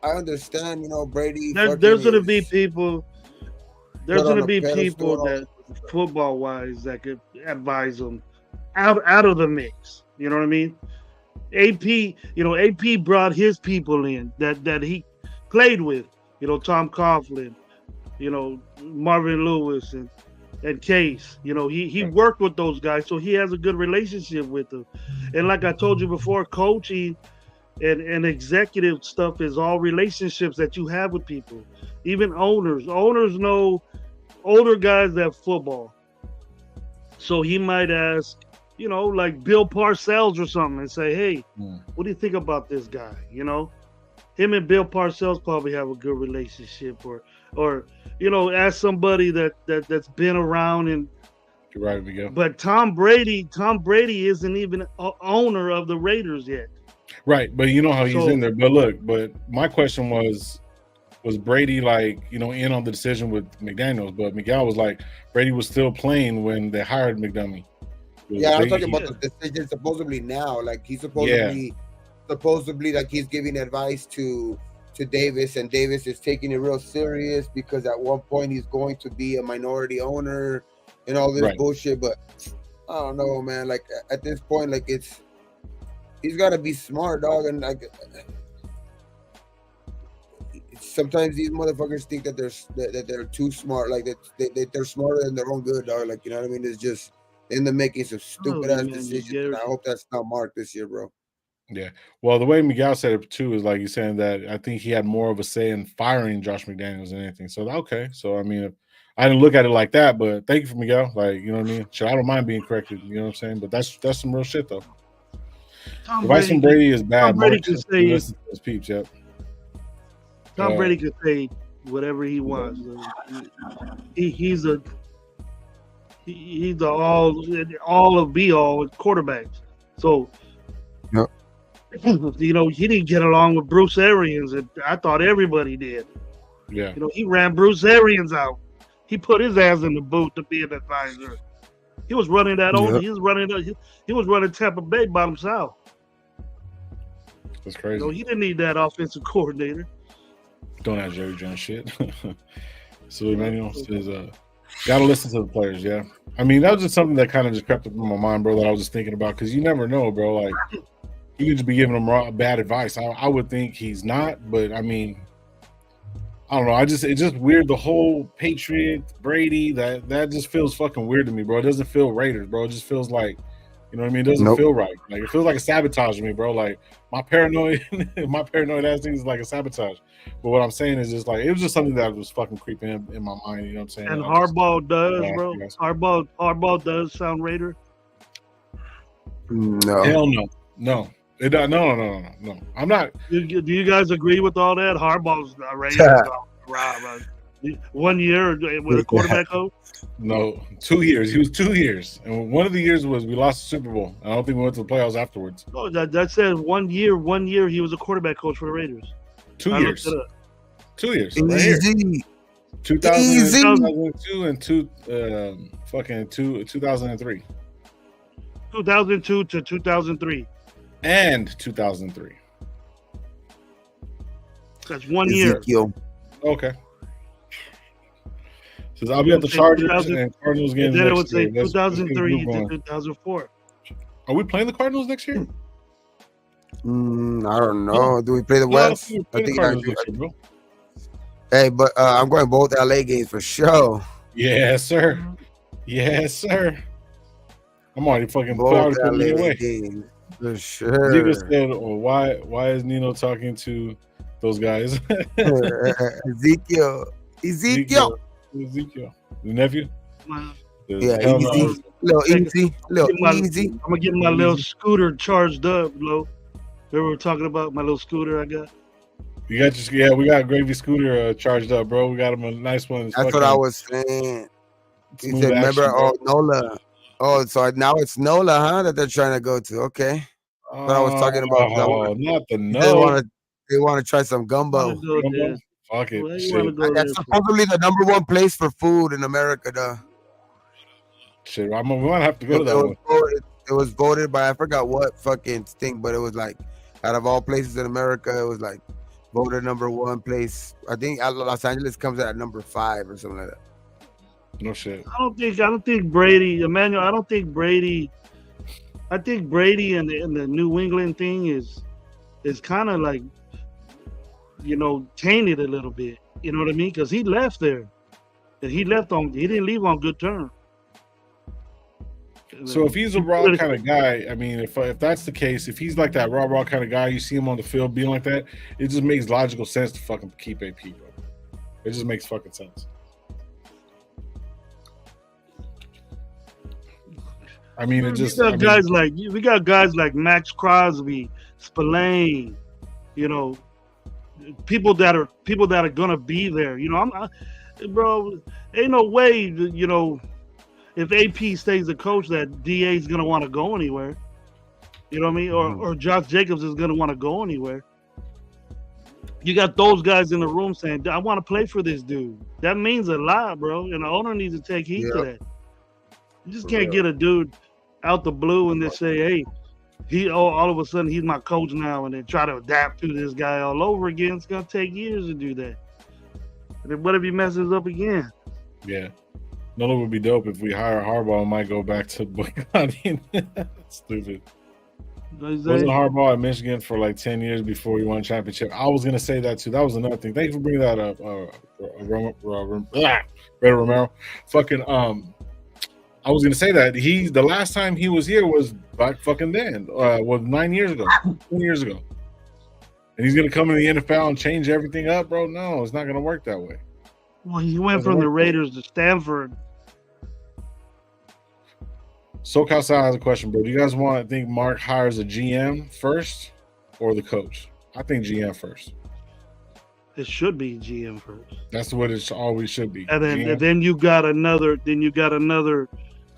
I understand, you know, Brady. There's gonna be people. There's put on gonna a be pedestal people and all that football wise that could advise them out of the mix. You know what I mean? AP brought his people in that he played with. You know, Tom Coughlin, you know, Marvin Lewis and Case. You know, he worked with those guys, so he has a good relationship with them. And like I told you before, coaching and executive stuff is all relationships that you have with people. Even owners know older guys that football. So he might ask, you know, like Bill Parcells or something and say, hey, what do you think about this guy? You know, him and Bill Parcells probably have a good relationship or you know, ask somebody that's been around and You're right, Miguel. but Tom Brady isn't even owner of the Raiders yet. Right, but you know how he's So- in there. But look, but my question was Brady like, you know, in on the decision with McDaniels? But Miguel was like, Brady was still playing when they hired McDermott. Yeah, I'm talking He- about the decision supposedly now. Like he's supposedly like he's giving advice to Davis, and Davis is taking it real serious because at one point he's going to be a minority owner and all this Right. bullshit. But I don't know, man. Like at this point, like he's got to be smart, dog. And like sometimes these motherfuckers think that they're too smart, like they're smarter than their own good, dog. Like, you know what I mean? It's just in the making some stupid ass decisions. And I hope that's not Mark this year, bro. Yeah. Well, the way Miguel said it too is like he's saying that I think he had more of a say in firing Josh McDaniels than anything. So okay. So I mean, I didn't look at it like that, but thank you for Miguel. Like, you know what I mean? Shit, I don't mind being corrected. You know what I'm saying? But that's some real shit though. Advice from Brady is bad. Tom Brady Mark, can say listen to his peeps. Yep. Tom Brady can say whatever he wants. He's the all of be all quarterbacks. So, Yep. You know, he didn't get along with Bruce Arians, and I thought everybody did. Yeah. You know, he ran Bruce Arians out. He put his ass in the boot to be an advisor. He was running that own. Yep. He was running Tampa Bay by himself. That's crazy. You know, he didn't need that offensive coordinator. Don't ask Jerry Jones shit. So Emmanuel says, gotta listen to the players. Yeah. I mean, that was just something that kind of just crept up in my mind, bro, that I was just thinking about, because you never know, bro. Like, you could just be giving him bad advice. I would think he's not, but I mean, I don't know. It's just weird. The whole Patriot Brady, that just feels fucking weird to me, bro. It doesn't feel Raiders, bro. It just feels like, you know what I mean? It doesn't feel right. Like, it feels like a sabotage to me, bro. Like, my paranoid ass thing is like a sabotage. But what I'm saying is just like, it was just something that was fucking creeping in my mind. You know what I'm saying? And Harbaugh does, Yeah, bro. yes. Harbaugh does sound Raider. No. Hell no. No. It does. No. I'm not. Do you guys agree with all that? Harbaugh's Raider. 1 year with a quarterback coach. No, 2 years. He was 2 years, and one of the years was we lost the Super Bowl. I don't think we went to the playoffs afterwards. No, that says 1 year. 1 year he was a quarterback coach for the Raiders. 2 I years. looked it up. 2 years. Right here. Easy. 2002 and 2003 2002 to 2003. and 2003. That's 1 year. Ezekiel. Okay. Says I'll be at the Chargers and Cardinals And games then it next would say year. Let's get the 2003 group to going. 2004. Are we playing the Cardinals next year? I don't know. Do we play the No, I don't West? think we're I playing the think Cardinals next year, bro. Hey, but I'm going both LA games for sure. Yes, sir. Yes, sir. I'm already fucking Both putting me LA away. games for Nigga sure. said, "Oh, why is Nino talking to those guys?" Ezekiel. Ezekiel, the nephew. Yeah, Hell no. easy. Little easy. I'm gonna get my little scooter charged up, Lo. Remember we were talking about my little scooter I got? You got we got Gravy Scooter charged up, bro. We got him a nice one. That's what I was saying. He Smooth said, action, remember, bro. Nola. Oh, so now it's Nola, huh? That they're trying to go to. Okay. But I was talking about not the they no. want to try some gumbo. Go there. Fuck it, Where you shit. wanna go That's there for? supposedly the number one place for food in America, though. Shit, we might have to go to that one. It was voted by, I forgot what fucking thing, but it was like, out of all places in America, it was like voted number one place. I think Los Angeles comes at number 5 or something like that. No shit. I don't think Brady, Emmanuel. I think Brady and the New England thing is kind of like, you know, tainted a little bit. You know what I mean? Because he left there, and he didn't leave on good terms. So if he's a raw kind of guy, I mean, if that's the case, if he's like that raw kind of guy, you see him on the field being like that, it just makes logical sense to fucking keep AP, bro. It just makes fucking sense. I mean, we got guys like Max Crosby, Spillane, you know, people that are gonna be there. You know, bro, ain't no way, you know, if AP stays the coach, that DA is gonna want to go anywhere. You know what I mean? Or Josh Jacobs is going to want to go anywhere. You got those guys in the room saying, I want to play for this dude. That means a lot, bro. And the owner needs to take heed to that. You just can't get a dude out the blue and then say, hey, all of a sudden he's my coach now, and then try to adapt to this guy all over again. It's going to take years to do that. And then what if he messes up again? Yeah. No, it would be dope if we hire Harbaugh and might go back to boycotting. Stupid. Wasn't Harbaugh at Michigan for like 10 years before he won a championship? I was going to say that too. That was another thing. Thank you for bringing that up, Raider Romero. Fucking, I was going to say that the last time he was here was back fucking then, was 9 years ago, 10 years ago. And he's going to come in the NFL and change everything up, bro? No, it's not going to work that way. Well, he went from the Raiders to Stanford. SoCal Sal has a question, bro. Do you guys think Mark hires a GM first or the coach? I think GM first. It should be GM first. That's what it always should be. And then you got another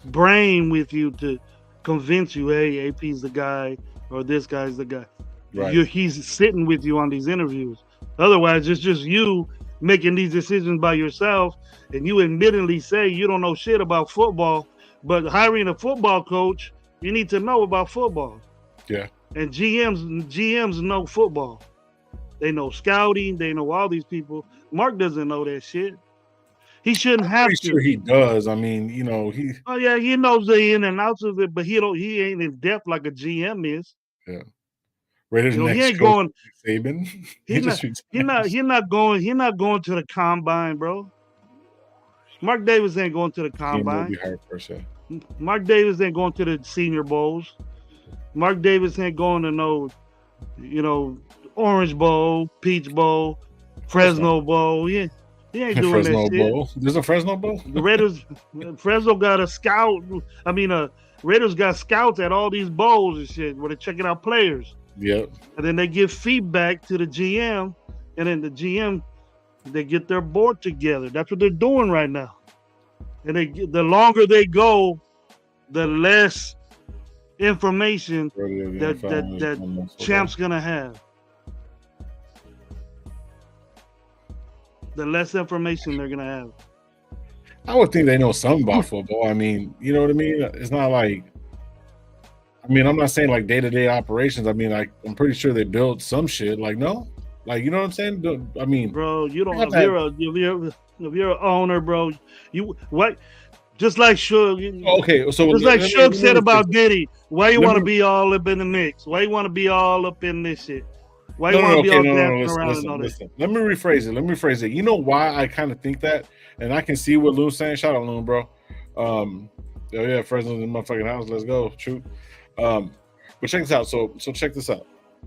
brain with you to convince you, hey, AP's the guy or this guy's the guy. Right. He's sitting with you on these interviews. Otherwise, it's just you making these decisions by yourself, and you admittedly say you don't know shit about football. But hiring a football coach, you need to know about football. Yeah. And GMs know football. They know scouting. They know all these people. Mark doesn't know that shit. He shouldn't have to. Sure he does. I mean, he. Oh yeah, he knows the in and outs of it, but he ain't in depth like a GM is. Yeah. Raiders he ain't going. Saban. He's not going to the combine, bro. Mark Davis ain't going to the combine. Be hard first, yeah. Mark Davis ain't going to the Senior Bowls. Mark Davis ain't going to no, Orange Bowl, Peach Bowl, Fresno Bowl. He ain't doing Fresno that shit. Bowl. There's a Fresno Bowl. The Raiders, Fresno got a scout. Raiders got scouts at all these bowls and shit where they're checking out players. Yep. And then they give feedback to the GM, and then the GM, they get their board together. That's what they're doing right now. And the longer they go, the less information that Champ's gonna have. The less information they're gonna have. I would think they know something about football. I mean, you know what I mean? It's not like. I'm not saying like day-to-day operations. I'm pretty sure they build some shit. Like, no. Like, you know what I'm saying? Bro, you don't. If you're an owner, bro, just like Shug. Okay, so just like Shug said about Diddy, why you want to be all up in the mix? Why you want to be all up in this shit? Why you want to be all dancing around and all this? Let me rephrase it. You know why I kind of think that, and I can see what Loon's saying. Shout out Loon, bro. Yeah, Fresno's in my fucking house. Let's go, shoot. But check this out. So check this out.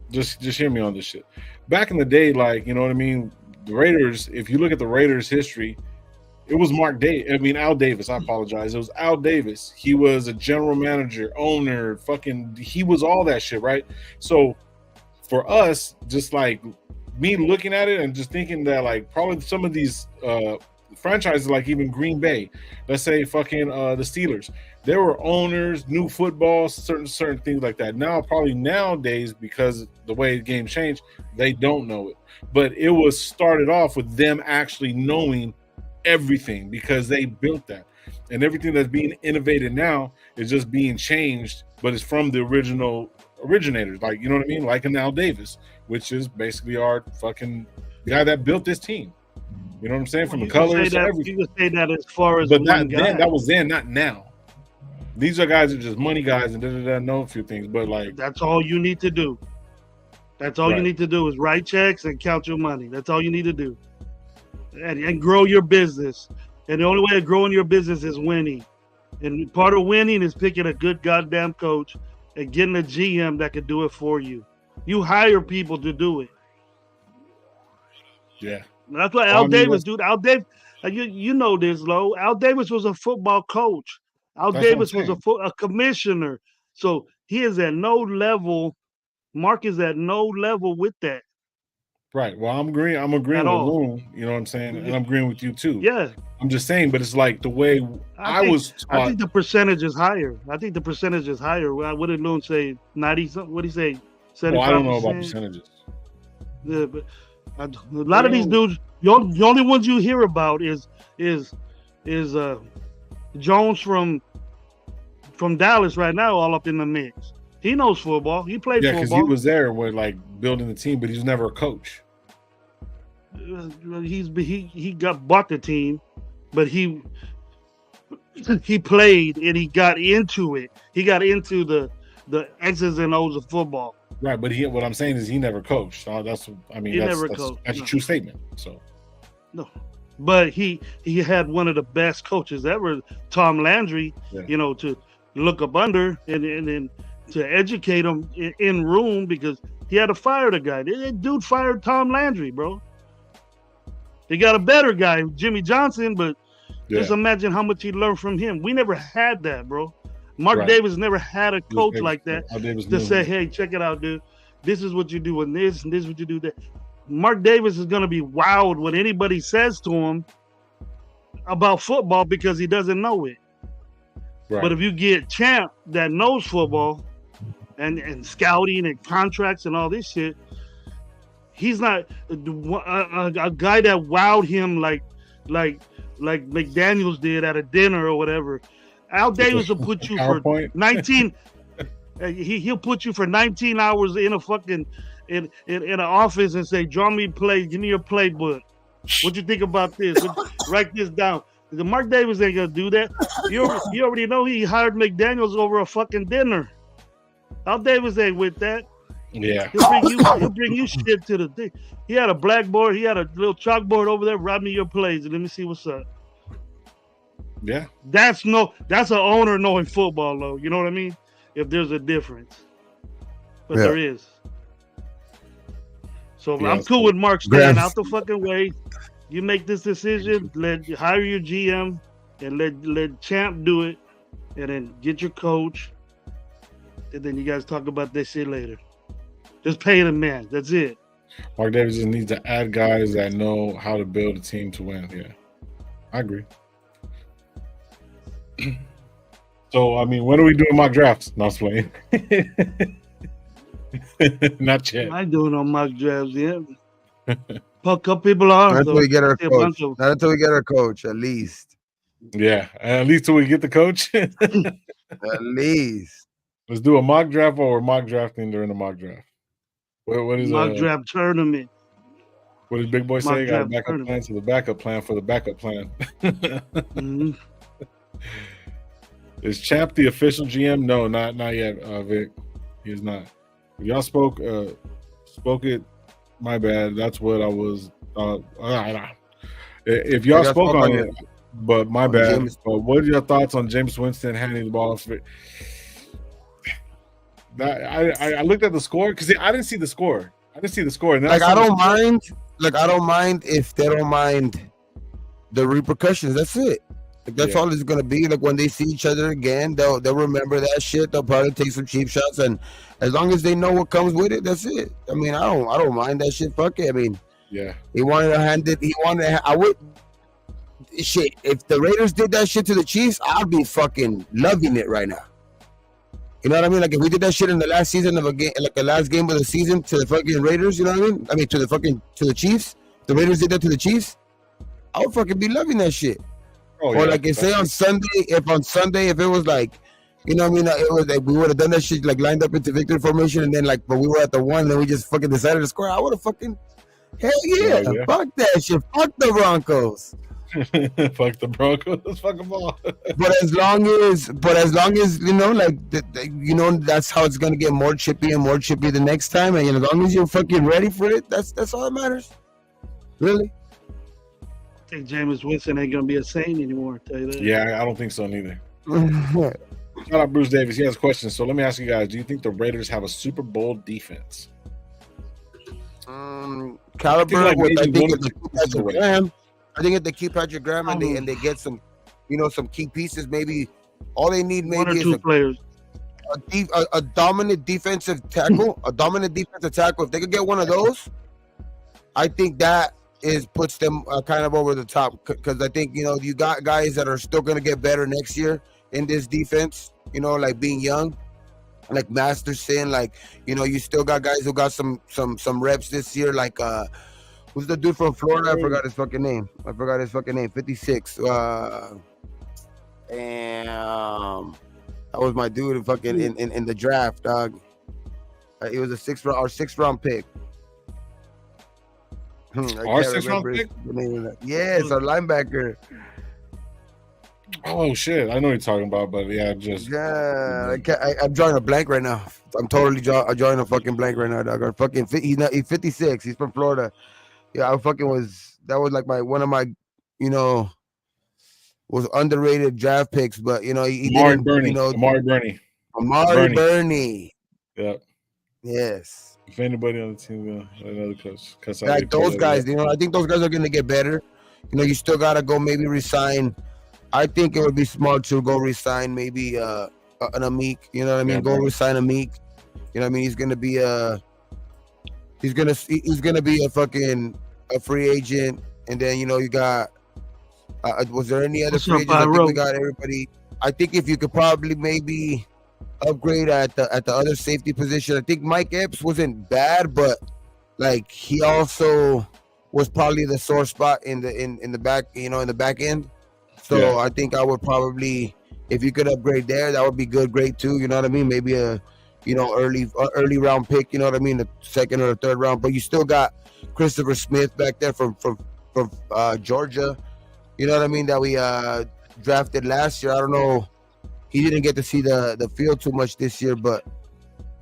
Just hear me on this shit. Back in the day, like, you know what I mean? The Raiders, if you look at the Raiders' history, it was Al Davis. I apologize. It was Al Davis. He was a general manager, owner, he was all that shit, right? So for us, just like me looking at it and just thinking that like probably some of these franchises, like even Green Bay, let's say the Steelers, there were owners, new football, certain things like that. Now, probably nowadays, because the way the game changed, they don't know it. But it was started off with them actually knowing everything because they built that. And everything that's being innovated now is just being changed, but it's from the originators. Like, you know what I mean? Like an Al Davis, which is basically our fucking guy that built this team. You know what I'm saying? From the colors to everything. You can say that as far as but that was then, not now. These are guys that are just money guys and know a few things, but like that's all you need to do. That's all you need to do is write checks and count your money. That's all you need to do, and grow your business. And the only way of growing your business is winning. And part of winning is picking a good goddamn coach and getting a GM that can do it for you. You hire people to do it. Yeah. That's what Al Davis, dude. Al Davis, you know this, Lo. Al Davis was a football coach. Al Davis was a commissioner. So he is at no level. Mark is at no level with that. Right. Well, I'm agreeing with Loon, you know what I'm saying? And I'm agreeing with you too. Yeah. I'm just saying, but it's like the way I was taught. I think the percentage is higher. What did Loon say? 90 something? What did he say? 75%? Well, I don't know about percentages. Yeah, but a lot of these dudes, the only ones you hear about is Jones from Dallas right now, all up in the mix. He knows football. He played football. Yeah, because he was there with like building the team, but he was never a coach. He got bought the team, but he played and he got into it. He got into the X's and O's of football. Right, but what I'm saying is he never coached. So that's a true statement. So no, but he had one of the best coaches ever, Tom Landry. Yeah. You know, to look up under and then to educate him in room, because he had to fire the guy. That dude fired Tom Landry, bro. They got a better guy, Jimmy Johnson, but just imagine how much he learned from him. We never had that, bro. Mark Davis never had a coach like that to say, hey, check it out, dude. This is what you do with this, and this is what you do that. Mark Davis is going to be wowed when anybody says to him about football because he doesn't know it. Right. But if you get Champ that knows football and scouting and contracts and all this shit, he's not a guy that wowed him like McDaniels did at a dinner or whatever. Al Davis will put you for 19. He'll put you for 19 hours in a fucking in an office and say, "Draw me plays. Give me your playbook. What you think about this? Write this down." The Mark Davis ain't gonna do that. You already know he hired McDaniels over a fucking dinner. Al Davis ain't with that. Yeah, he'll bring you shit to the thing. He had a blackboard. He had a little chalkboard over there. Write me your plays and let me see what's up. Yeah, that's an owner knowing football, though. You know what I mean? If there's a difference, but there is. So I'm cool with Mark staying out the fucking way. You make this decision. Hire your GM and let Champ do it, and then get your coach, and then you guys talk about this shit later. Just pay the man. That's it. Mark Davis just needs to add guys that know how to build a team to win. Yeah, I agree. So, I mean, when are we doing mock drafts? Not playing. Not yet. I ain't doing no mock drafts yet. Fuck up people are. Not until we get our coach. Not until we get our coach, at least. Yeah, at least till we get the coach. At least. Let's do a mock draft, or mock drafting during the mock draft. What is mock draft tournament? What did Big Boy say? Got a backup plan to the backup plan for the backup plan. Mm-hmm. Is Champ the official GM? No, not yet, Vic. He is not. If y'all spoke it, my bad. That's what I was. If y'all spoke on it, but my bad. What are your thoughts on Jameis Winston handing the ball? I looked at the score because I didn't see the score. And then I don't mind. I don't mind if they don't mind the repercussions. That's it. That's all it's gonna be. Like when they see each other again, they'll remember that shit. They'll probably take some cheap shots, and as long as they know what comes with it, that's it. I mean, I don't mind that shit. Fuck it. I mean, he wanted to hand it. I would. Shit, if the Raiders did that shit to the Chiefs, I'd be fucking loving it right now. You know what I mean? Like if we did that shit in the last season of a game, like the last game of the season to the fucking Raiders, you know what I mean? I mean to the Chiefs. The Raiders did that to the Chiefs. I would fucking be loving that shit. Or like say on Sunday, if it was like, you know what I mean, it was like we would have done that shit like lined up into victory formation, and then like, but we were at the one, and then we just fucking decided to score. I would have fucking, hell yeah, fuck that shit, fuck the Broncos. Fuck the Broncos, fuck them all. but as long as you know, like you know, that's how it's gonna get more chippy the next time, and as long as you're fucking ready for it, that's all that matters, really. I think Jameis Winston ain't gonna be a Saint anymore. I'll tell you that. Yeah, I don't think so neither. Shout out Bruce Davis. He has questions. So let me ask you guys: do you think the Raiders have a Super Bowl defense? Caliber. I think if they keep Patrick Graham and they get some, you know, some key pieces, maybe all they need maybe is players. A dominant defensive tackle. If they could get one of those, I think that puts them kind of over the top because I think you got guys that are still going to get better next year in this defense. Like being young, like Masterson, like you still got guys who got some reps this year. Like who's the dude from Florida? I forgot his fucking name. 56. Damn, that was my dude. Fucking in the draft, dog. He was a sixth round pick. Our 6th round pick? Yes, our linebacker. Oh shit, I know what you're talking about, but yeah, I'm drawing a blank right now. I'm totally drawing a fucking blank right now, dog. He's 56. He's from Florida. Yeah, that was like one of my, was underrated draft picks, but he Amari didn't. Amari Burney. Yep. Yes. If anybody on the team, another coach. Like those guys, I think those guys are going to get better. You still got to go maybe resign. I think it would be smart to go resign maybe an Amik. You know what I mean? Go resign Amik. You know what I mean? He's going to be a fucking a free agent. And then, you got, was there any other free agents? I think we got everybody. I think if you could probably maybe upgrade at the other safety position. I think Mike Epps wasn't bad, but like he also was probably the sore spot in the back, in the back end. So I think I would probably, if you could upgrade there, that would be great too. You know what I mean? Maybe a early round pick. You know what I mean? The 2nd or 3rd round, but you still got Christopher Smith back there from Georgia. You know what I mean? That we drafted last year. I don't know. He didn't get to see the field too much this year, but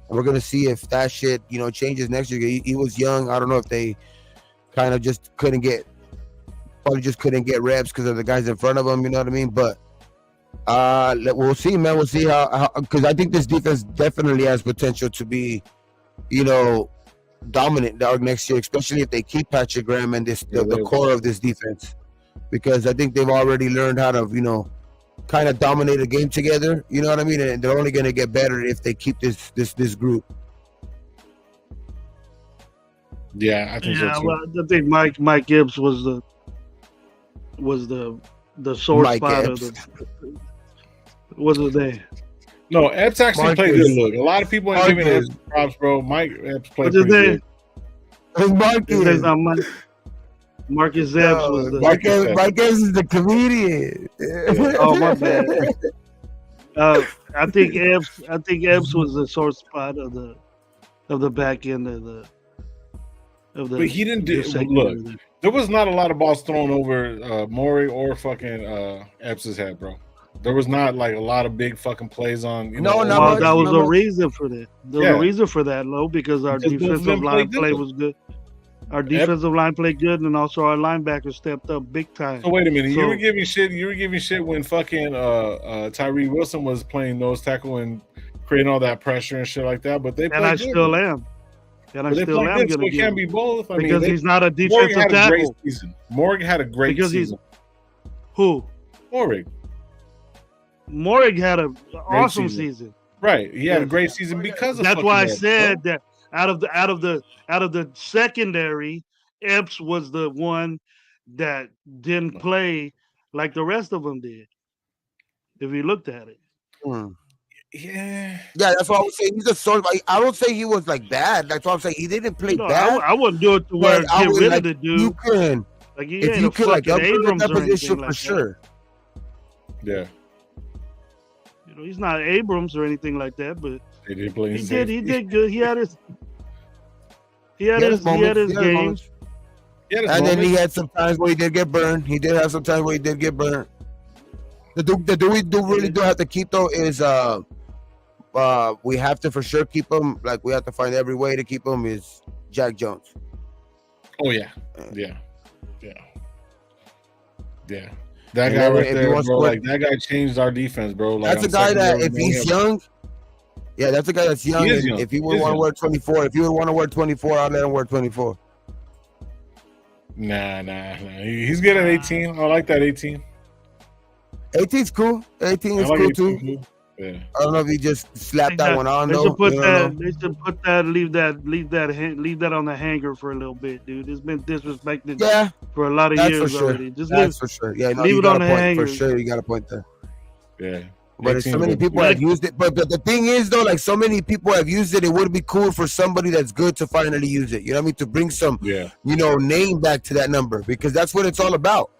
we're gonna see if that shit changes next year. He was young. I don't know if they kind of just couldn't get reps because of the guys in front of him. You know what I mean? But we'll see, man. We'll see how because I think this defense definitely has potential to be, dominant dog next year, especially if they keep Patrick Graham and the core of this defense, because I think they've already learned how to kind of dominate a game together, you know what I mean? And they're only going to get better if they keep this group. Yeah, I think so too. Well, I think Mike Gibbs was the sore spot of the. What was they? No, Epps actually played good. Look, a lot of people ain't giving Epps props, bro. Mike Epps played pretty good. Marcus Epps was the. Mike Epps is the comedian. Oh my bad. I think Epps was the sore spot of the back end of the. But he didn't do. Look, there was not a lot of balls thrown over Maury or fucking Epps' head, bro. There was not like a lot of big fucking plays on. That was the reason for that. There was a reason for that, Lo, because our defensive line play was good. Our defensive line played good, and also our linebackers stepped up big time. So wait a minute, you were giving shit when fucking Tyree Wilson was playing nose tackle and creating all that pressure and shit like that. But they played good. Still am. And I still am. So it can't be both. Because he's not a defensive tackle. Morgan had a great season. Who? Morgan had an awesome season. Right, he had a great season because of. That's why I said that out of the secondary, Epps was the one that didn't play like the rest of them did. If you looked at it. Yeah, that's what I was saying. He's a sort of. I don't say he was like bad. That's what I'm saying. He didn't play bad. I wouldn't do it to where get rid of the dude. You can, like if you could, like Abrams that position for sure. Yeah, he's not Abrams or anything like that, but he did play. He did good. He had his games. And then he had some times where he did get burned. He did have some times where he did get burned. The dude we really do have to keep though is we have to for sure keep him. Like we have to find every way to keep him is Jack Jones. Oh yeah. That guy right there, bro. Like that guy changed our defense, bro. Like, that's a guy that if he's young, that's a guy that's young. Young. If he would want to wear 24, I'll let him wear 24. Nah. He's good at 18. I like that 18. 18's cool. 18 is cool too. Yeah. I don't know if he just slapped that one on They though. should put You know? that. They should put that. Leave that on the hanger for a little bit, dude. It's been disrespected Yeah, for a lot of that's for years sure. already. Just That's for sure. Yeah, no, leave you it got on a the point hanger. for sure. You got a point there. Yeah. But so many people Really? have used it. But the thing is though, like so many people have used it. It would be cool for somebody that's good to finally use it. You know what I mean? To bring some, name back to that number, because that's what it's all about.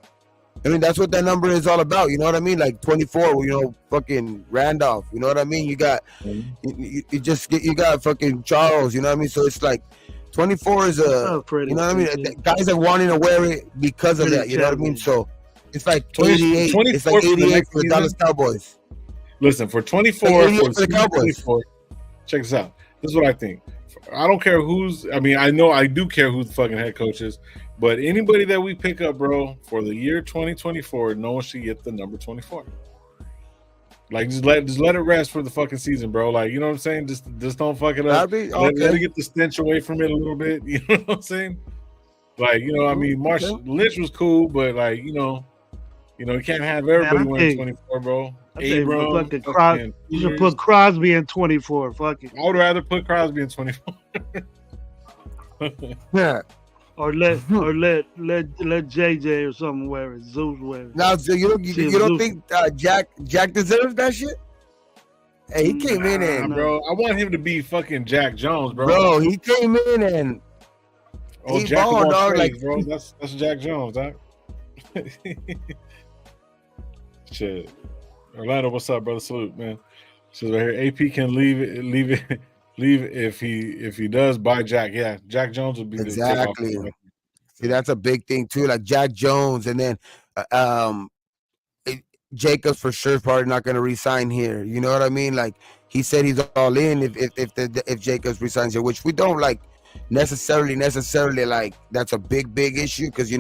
I mean, that's what that number is all about. You know what I mean? Like 24, fucking Randolph. You know what I mean? You got, you got fucking Charles. You know what I mean? So it's like 24 is you know what I mean? Guys are wanting to wear it because of that. You know what I mean? So it's like 88. It's like 88 for the Dallas Cowboys. Listen, for 24 for the Cowboys. Check this out. This is what I think. I don't care I know I do care who the fucking head coach is, but anybody that we pick up, bro, for the year 2024, no one should get the number 24. Like, just let it rest for the fucking season, bro. Like, you know what I'm saying? Just don't fuck it up. Okay. Let it get the stench away from it a little bit. You know what I'm saying? Like, I mean, Lynch was cool, but like, you can't have everybody wearing 24, bro. You should put Crosby in 24. Fuck it. I would rather put Crosby in 24. Yeah. Or let JJ or something wear it. Zeus wear it. Now, so you don't think Jack deserves that shit? Hey, he came in and bro, I want him to be fucking Jack Jones, bro. Bro, he came in and he Jack balled, dog. Trades, bro, that's Jack Jones, dog. Shit. Orlando, what's up, brother? Salute, man. So right here, AP can leave if he does buy Jack. Yeah, Jack Jones would be exactly. See, that's a big thing too. Like Jack Jones, and then Jacobs for sure is probably not going to resign here. You know what I mean? Like he said, he's all in if Jacobs resigns here, which we don't like necessarily like. That's a big issue because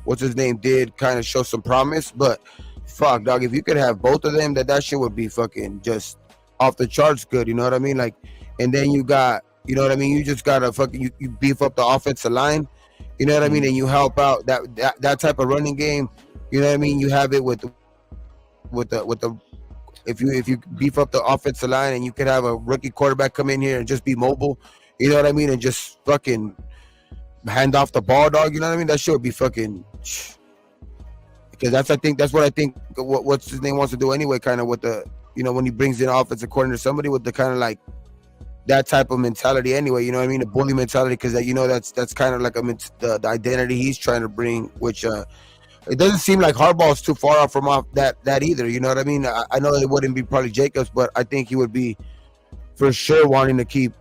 what's his name did kind of show some promise, but. Fuck, dog, if you could have both of them, that shit would be fucking just off the charts good, you know what I mean? Like, and then you got, you know what I mean? You just gotta fucking you beef up the offensive line, you know what I mean? And you help out that type of running game, you know what I mean? You have it with the if you beef up the offensive line and you could have a rookie quarterback come in here and just be mobile, you know what I mean? And just fucking hand off the ball, dog, you know what I mean? That shit would be fucking. Because that's what I think what's his name wants to do anyway, kind of with the, when he brings in offensive coordinator, somebody with the kind of like that type of mentality anyway, you know what I mean? The bully mentality, because that's kind of like the identity he's trying to bring, which it doesn't seem like Harbaugh's too far off from that either, you know what I mean? I know it wouldn't be probably Jacobs, but I think he would be for sure wanting to keep,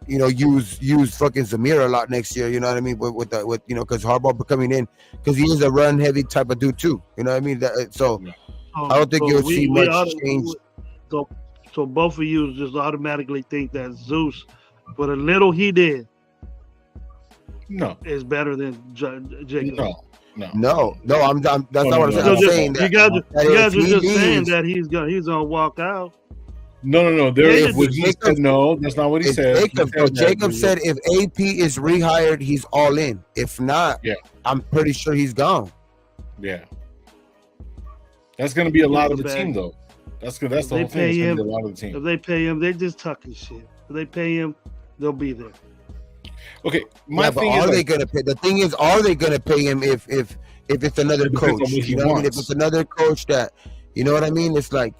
use fucking Zamir a lot next year. You know what I mean? With because Harbaugh coming in, because he is a run heavy type of dude too. You know what I mean? I don't think you'll see much change. So both of you just automatically think that Zeus, for the little he did, is better than Jacob. No. That's not what I'm saying. You guys are just saying that he's gonna walk out. No. He said no. That's not what he said. Jacob said if AP is rehired, he's all in. If not, I'm pretty sure he's gone. Yeah, that's going to be a lot of the team, though. That's the whole thing. It's going to be a lot of the team. If they pay him, they're just talking shit. If they pay him, they'll be there. Okay, are they going to pay? The thing is, are they going to pay him if it's another coach? You know what I mean? If it's another coach that, you know what I mean? It's like.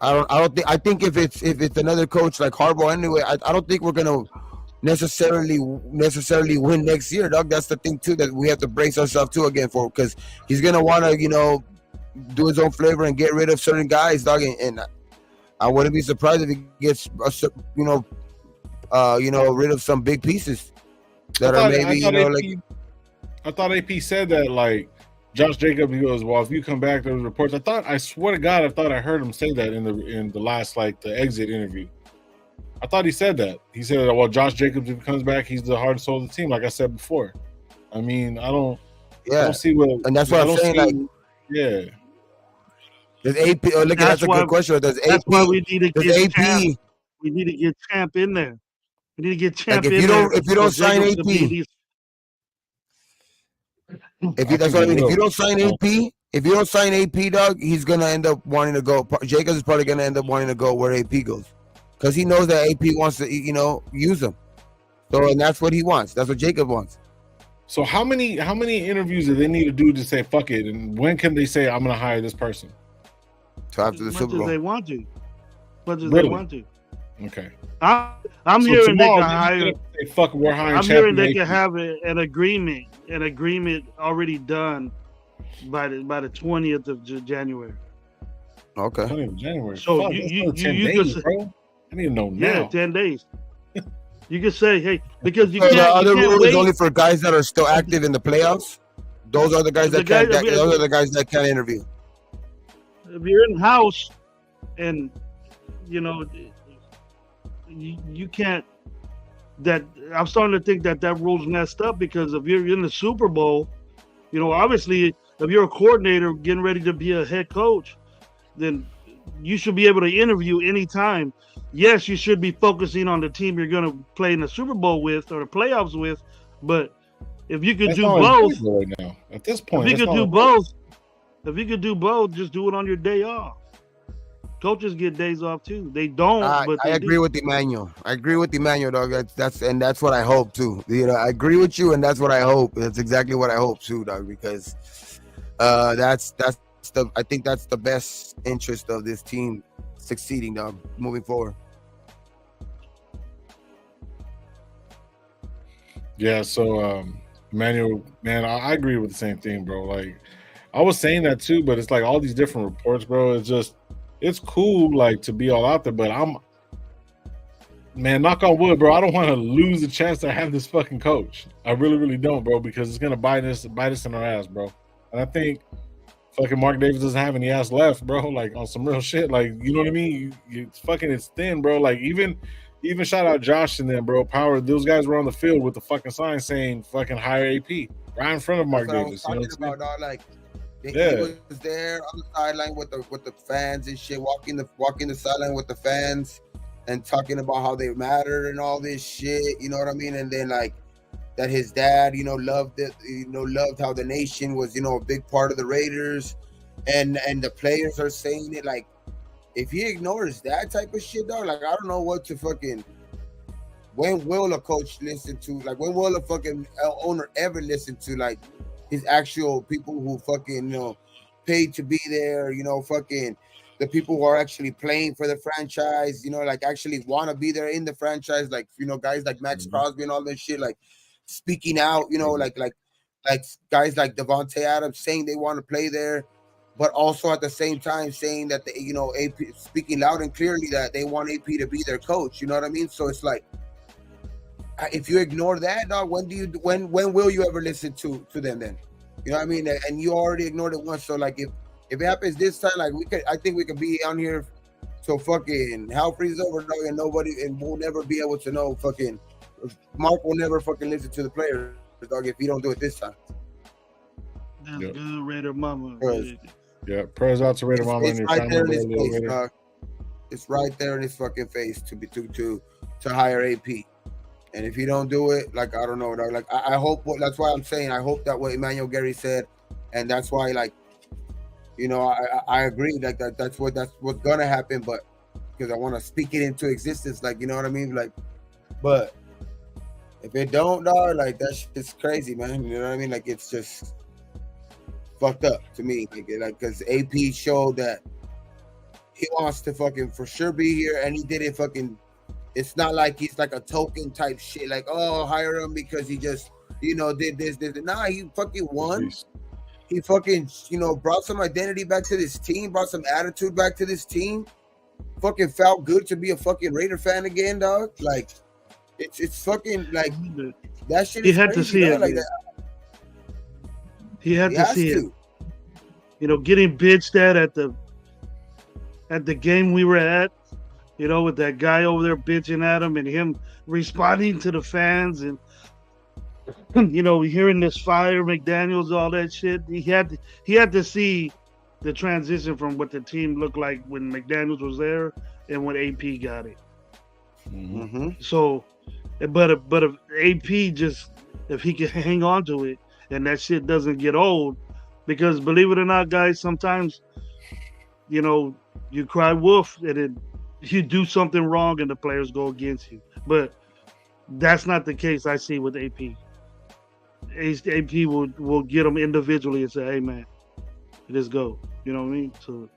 I think if it's another coach like Harbaugh anyway, I don't think we're gonna necessarily win next year, dog. That's the thing too that we have to brace ourselves to again for, because he's gonna want to do his own flavor and get rid of certain guys, dog. And I wouldn't be surprised if he gets rid of some big pieces that are maybe I thought AP said that like. Josh Jacobs, he goes, well, if you come back, there was reports. I swear to God, I thought I heard him say that in the last, like, the exit interview. I thought he said that. He said, well, Josh Jacobs, if he comes back, he's the heart and soul of the team, like I said before. I mean, I don't see what. And that's what I'm saying, like. Yeah. Does AP, that's a good question. Does AP. That's why we need to get Champ. We need to get Champ in there. We need to get Champ in there. If you don't sign AP. That's what I mean. If you don't sign AP, If you don't sign AP, dog, he's gonna end up wanting to go. Jacobs is probably gonna end up wanting to go where AP goes, because he knows that AP wants to, use him. So, and that's what he wants. That's what Jacob wants. So how many interviews do they need to do to say fuck it? And when can they say I'm gonna hire this person? So after the Super Bowl, they want to. Much as Really? they want to. Okay. I'm So hearing they tomorrow, can hire. Say, fuck, we're hiring. I'm hearing they champion can AP. have an agreement already done by the 20th of January. okay. 20th of January. So Fuck, you 10 you days, just bro. I need to know yeah, now. 10 days. You can say, hey, because you So can't. the other you can't rule wait. is only for guys that are still active in the playoffs. Those are the guys that can't. Those are the guys that can't interview. If you're in house, and you can't. That I'm starting to think that rule's messed up, because if you're in the Super Bowl, obviously if you're a coordinator getting ready to be a head coach, then you should be able to interview anytime. Yes, you should be focusing on the team you're going to play in the Super Bowl with or the playoffs with, but if you could That's do all both, it's right now. At this point, if you could do both, just do it on your day off. Coaches get days off too. They don't, but I agree with Emmanuel. Dog. That's what I hope too. I agree with you, and that's what I hope. That's exactly what I hope too, dog. Because I think that's the best interest of this team succeeding, dog, moving forward. Yeah, so Emmanuel, man, I agree with the same thing, bro. Like, I was saying that too, but it's like all these different reports, bro. It's cool, like, to be all out there, but knock on wood, bro. I don't want to lose the chance to have this fucking coach. I really, really don't, bro, because it's gonna bite us in our ass, bro. And I think fucking Mark Davis doesn't have any ass left, bro. Like, on some real shit, like, you know what I mean? It's thin, bro. Like, even shout out Josh and them, bro. Power, those guys were on the field with the fucking sign saying fucking hire AP right in front of Mark Davis. I was talking about, dog, like, he was there on the sideline with the fans and shit, walking the sideline with the fans and talking about how they matter and all this shit. You know what I mean? And then, like, that his dad, loved it. Loved how the nation was, a big part of the Raiders, and the players are saying it. Like, if he ignores that type of shit, dog, like, I don't know what to fucking. When will a coach listen to? Like, when will a fucking owner ever listen to, like, his actual people who fucking paid to be there? Fucking the people who are actually playing for the franchise. Like, actually want to be there in the franchise. Like, guys like Max Crosby and all this shit. Like, speaking out. Like guys like Devontae Adams saying they want to play there, but also at the same time saying that AP, speaking loud and clearly that they want AP to be their coach. You know what I mean? So it's like, if you ignore that, dog, when will you ever listen to them then? You know what I mean? And you already ignored it once. So, like, if it happens this time, like, I think we could be on here so fucking hell freezes over, dog, and we'll never be able to know fucking. Mark will never fucking listen to the players, dog, if he don't do it this time. That's good, Raider Mama. Yeah, prayers out to Raider Mama and your right there in his family. face, dog. It's right there in his fucking face to hire AP. And if he don't do it, like, I don't know, dog. Like, I hope. That's why I'm saying I hope that what Emmanuel Gary said, and that's why, like, I agree. Like, that's what's gonna happen. But because I want to speak it into existence, like, you know what I mean, like, but. If it don't, dog, like, that's just crazy, man. You know what I mean? Like, it's just fucked up to me. Like, because AP showed that he wants to fucking for sure be here, and he did it fucking. It's not like he's like a token type shit. Like, oh, hire him because he just, did this. Nah, he fucking won. He fucking, brought some identity back to this team, brought some attitude back to this team. Fucking felt good to be a fucking Raider fan again, dog. Like. It's fucking like that shit. He had to see it. Like that. He had to see it. Getting bitched at the game we were at, with that guy over there bitching at him and him responding to the fans and hearing this fire McDaniels, all that shit. He had to see the transition from what the team looked like when McDaniels was there and when AP got it. Mm-hmm. So, but if AP if he can hang on to it and that shit doesn't get old, Because believe it or not, guys, sometimes you cry wolf and then you do something wrong and the players go against you. But that's not the case I see with AP. AP will get them individually and say, "Hey, man, let's go." You know what I mean? So,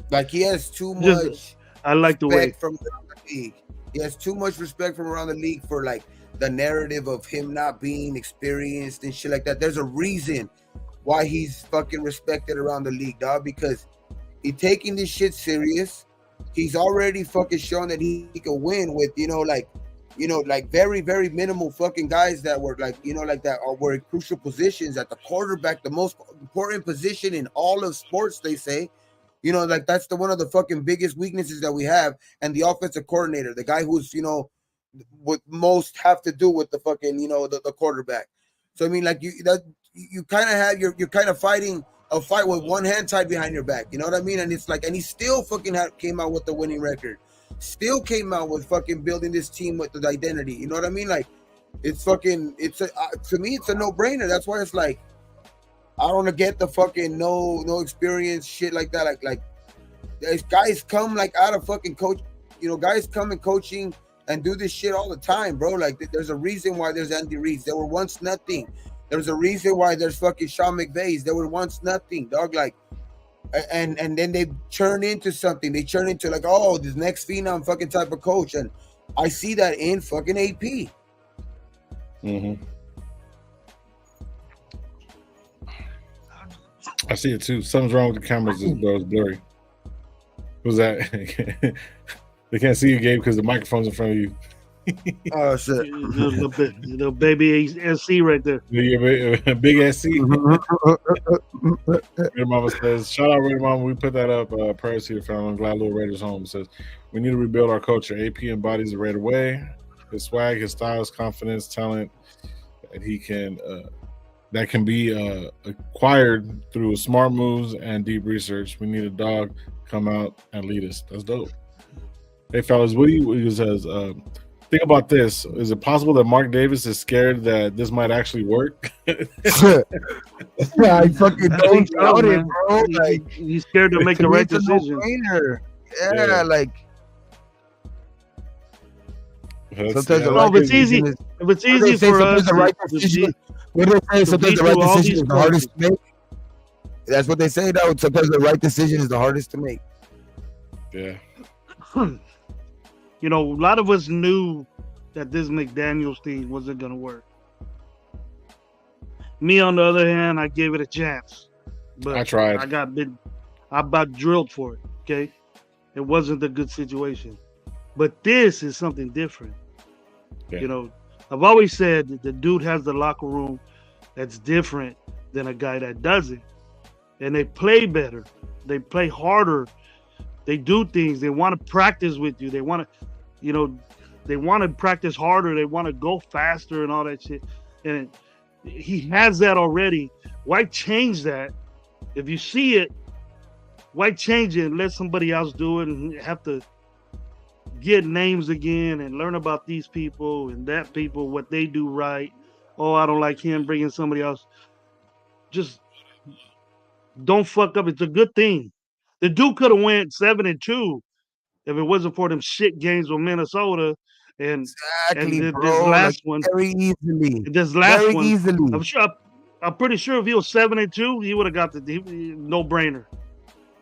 like, he has too Just- much I like the way. respect from around the league. He has too much respect from around the league for like the narrative of him not being experienced and shit like that. There's a reason why he's fucking respected around the league, dog, because he's taking this shit serious. He's already fucking shown that he can win with, like very, very minimal fucking guys that were like, like that were in crucial positions at the quarterback, the most important position in all of sports, they say. Like that's one of the fucking biggest weaknesses that we have. And the offensive coordinator, the guy who's, what most have to do with the fucking, the quarterback. So I mean, like you kind of have you're kind of fighting a fight with one hand tied behind your back. You know what I mean? And it's like, and he still fucking came out with the winning record. Still came out with fucking building this team with the identity. You know what I mean? Like, it's fucking. To me, it's a no brainer. That's why it's like, I don't get the fucking no experience shit like that. Like there's guys come like out of fucking coach. Guys come and coaching and do this shit all the time, bro. Like there's a reason why there's Andy Reid's. There were once nothing. There's a reason why there's fucking Sean McVay's. There were once nothing, dog. Like, and then they turn into something. They turn into like, oh, this next phenom fucking type of coach. And I see that in fucking AP. Mm-hmm. I see it too. Something's wrong with the cameras, bro. It's blurry. What's that? They can't see you, Gabe, because the microphone's in front of you. Oh shit! The baby SC right there. Big SC. Raider Mama says, "Shout out Raider Mama. We put that up. Prayers to your family. I'm glad little Raiders home." Says, "We need to rebuild our culture. AP embodies the Raider way. His swag, his style, his confidence, talent that he can that can be acquired through smart moves and deep research. We need a dog come out and lead us. That's dope." Hey fellas, what do you says? Think about this. Is it possible that Mark Davis is scared that this might actually work? I fucking don't doubt it, bro. Like, he's scared to make the right decision. Yeah, like Sometimes if it's easy, if it's easy for us, the right decision. What do they say? Sometimes the right decision is the hardest to make. That's what they say, though. Sometimes the right decision is the hardest to make. Yeah. A lot of us knew that this McDaniels thing wasn't going to work. Me, on the other hand, I gave it a chance. But I tried. I about drilled for it, okay? It wasn't a good situation. But this is something different. Yeah. I've always said that the dude has the locker room that's different than a guy that doesn't. And they play better. They play harder. They do things. They want to practice with you. They want to, they want to practice harder. They want to go faster and all that shit. And he has that already. Why change that? If you see it, why change it and let somebody else do it and have to get names again and learn about these people and that people, what they do right. Oh, I don't like him, bringing somebody else. Just don't fuck up. It's a good thing. The dude could have went 7-2 if it wasn't for them shit games with Minnesota and this last one. Very easily. This last very one. Easily. I'm pretty sure if he was 7-2, he would have got the no brainer.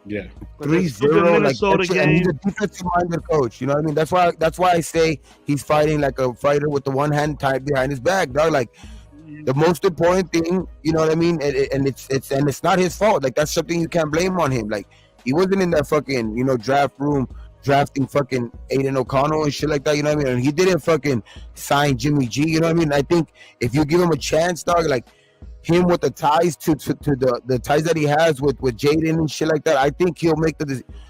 Yeah. 3-0. Minnesota game. He's a defensive-minded coach. You know what I mean? That's why I say he's fighting like a fighter with the one hand tied behind his back, dog. Like, the most important thing, you know what I mean? And it's not his fault. Like, that's something you can't blame on him. Like, he wasn't in that fucking, draft room drafting fucking Aiden O'Connell and shit like that, you know what I mean? And he didn't fucking sign Jimmy G, you know what I mean? I think if you give him a chance, dog, like him with the ties to the ties that he has with Jaden and shit like that, I think he'll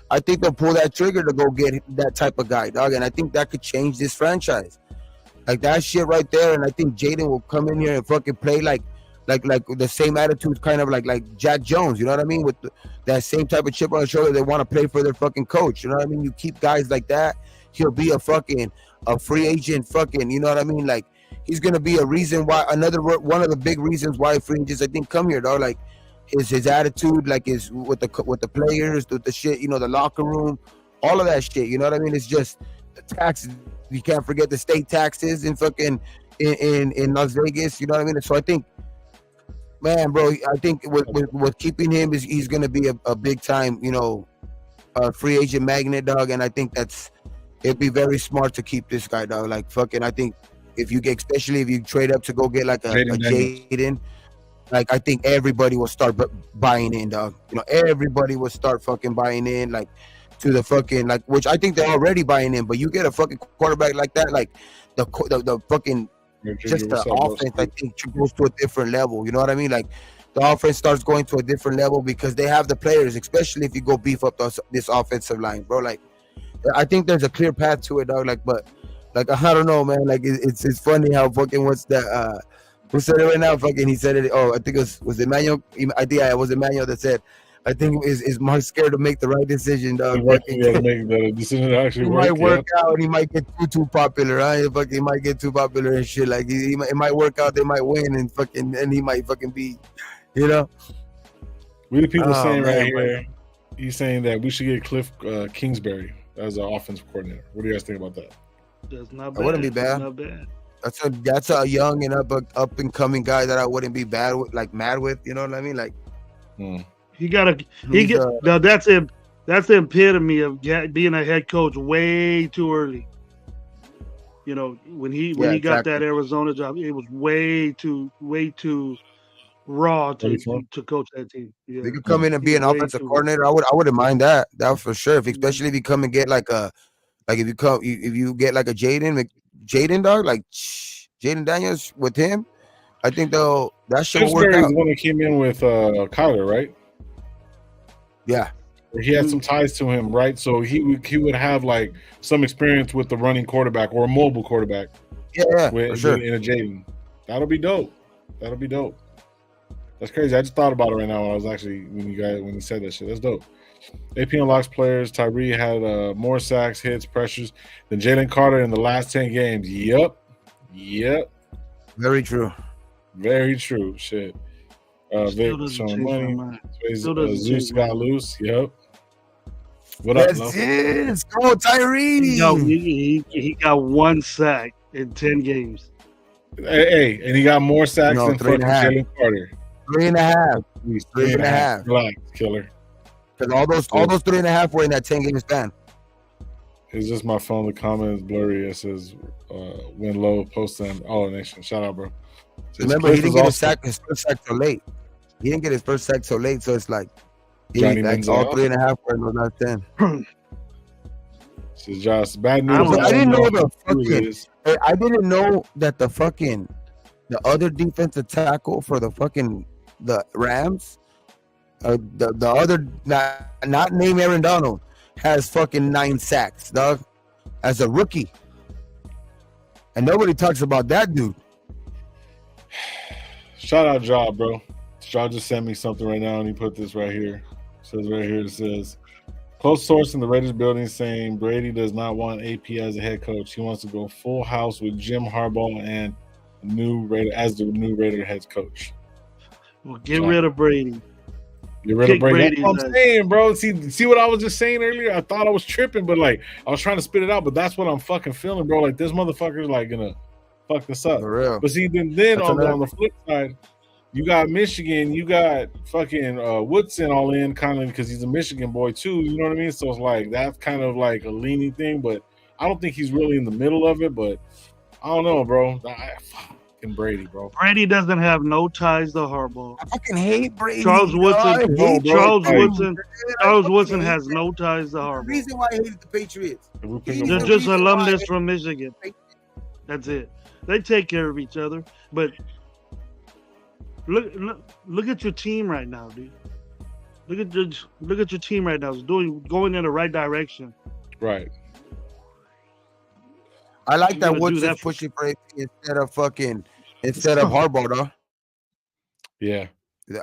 I think they'll pull that trigger to go get that type of guy, dog. And I think that could change this franchise. Like that shit right there. And I think Jaden will come in here and fucking play like the same attitude, kind of like Jack Jones, you know what I mean? With that same type of chip on the shoulder, they want to play for their fucking coach, you know what I mean? You keep guys like that, he'll be a free agent, fucking, you know what I mean? Like he's gonna be a reason why one of the big reasons why free agents I think come here, dog. Like his attitude, like his with the players, with the shit, the locker room, all of that shit. You know what I mean? It's just the taxes. You can't forget the state taxes in fucking in Las Vegas. You know what I mean? So I think, man, bro, I think with keeping him is he's gonna be a big time, free agent magnet, dog. And I think it'd be very smart to keep this guy, dog. Like fucking, I think especially if you trade up to go get like a Jaden. Like I think everybody will start buying in, dog. Everybody will start fucking buying in, like to the fucking which I think they're already buying in. But you get a fucking quarterback like that, like the fucking just the offense, I think goes to a different level. You know what I mean? Like the offense starts going to a different level because they have the players, especially if you go beef up this offensive line, bro. Like I think there's a clear path to it, dog. Like, but like I don't know, man. Like it's funny how fucking what's that? Who said it right now? Fucking, he said it. Oh, I think it was Emmanuel. I think it was Emmanuel that said, I think is Mark scared to make the right decision, dog. He to make the decision to actually he might work out and he might get too popular, huh? He might get too popular and shit. Like it might work out, they might win and he might fucking be, We the people saying right here, he's saying that we should get Cliff Kingsbury as our offensive coordinator. What do you guys think about that? That's not bad. That wouldn't be bad. That's not bad. That's a young and up and coming guy that I wouldn't be mad with. You know what I mean? Like, that's the epitome of being a head coach way too early. When he got that Arizona job, it was way too raw to coach that team. Yeah. He could come in and be an offensive coordinator. I wouldn't mind that. That for sure. Especially if you come and get if you get like a Jaden, dog, like Jaden Daniels with him, I think that shit will work out. The one that came in with Kyler, right? Yeah, he had some ties to him, right? So he would have like some experience with the running quarterback or a mobile quarterback. Yeah, for sure. In a Jaden, that'll be dope. That's crazy. I just thought about it right now when I was actually when you said that shit. That's dope. AP unlocks players. Tyree had more sacks, hits, pressures than Jalen Carter in the last 10 games. Yep. Very true. Shit. Vic showing money. Zeus got loose. Yep. What up, Let's go, Tyree. He got one sack in 10 games. Hey, and he got more sacks than fucking Jalen Carter. 3.5. 3.5. Relax, killer. Because all those 3.5 were in that 10-game span. It's just my phone. The comment is blurry. It says when low post and Nation. Shout out, bro. Remember, he didn't get his first sack so late. He didn't get his first sack so late, so it's like all 3.5 were in the last 10. This is just bad news. I didn't know that the other defensive tackle for the Rams, the other not named Aaron Donald, has fucking 9 sacks, dog, as a rookie, and nobody talks about that dude. Shout out Ja, bro. Ja just sent me something right now, and he put this right here. It says close source in the Raiders building saying Brady does not want AP as a head coach. He wants to go full house with Jim Harbaugh and the new Raider head coach. Well, get rid of Brady. Get rid of Brady. That's what I'm saying, bro. See what I was just saying earlier? I thought I was tripping, but like I was trying to spit it out, but that's what I'm fucking feeling, bro. Like this motherfucker's like gonna fuck this up. For real. But see, then on the flip side, you got Michigan, you got fucking Woodson all in kind of because he's a Michigan boy too. You know what I mean? So it's like that's kind of like a leaning thing, but I don't think he's really in the middle of it. But I don't know, bro. Fucking Brady, bro. Brady doesn't have no ties to Harbaugh. I fucking hate Brady. Charles Woodson has no ties to Harbaugh. The reason why I hated the Patriots. They're just alumnus from Michigan. That's it. They take care of each other. But look at your team right now, dude. Look at your team right now. It's going in the right direction. Right. I like that Woodson pushing for AP instead of Harbaugh, though. Yeah.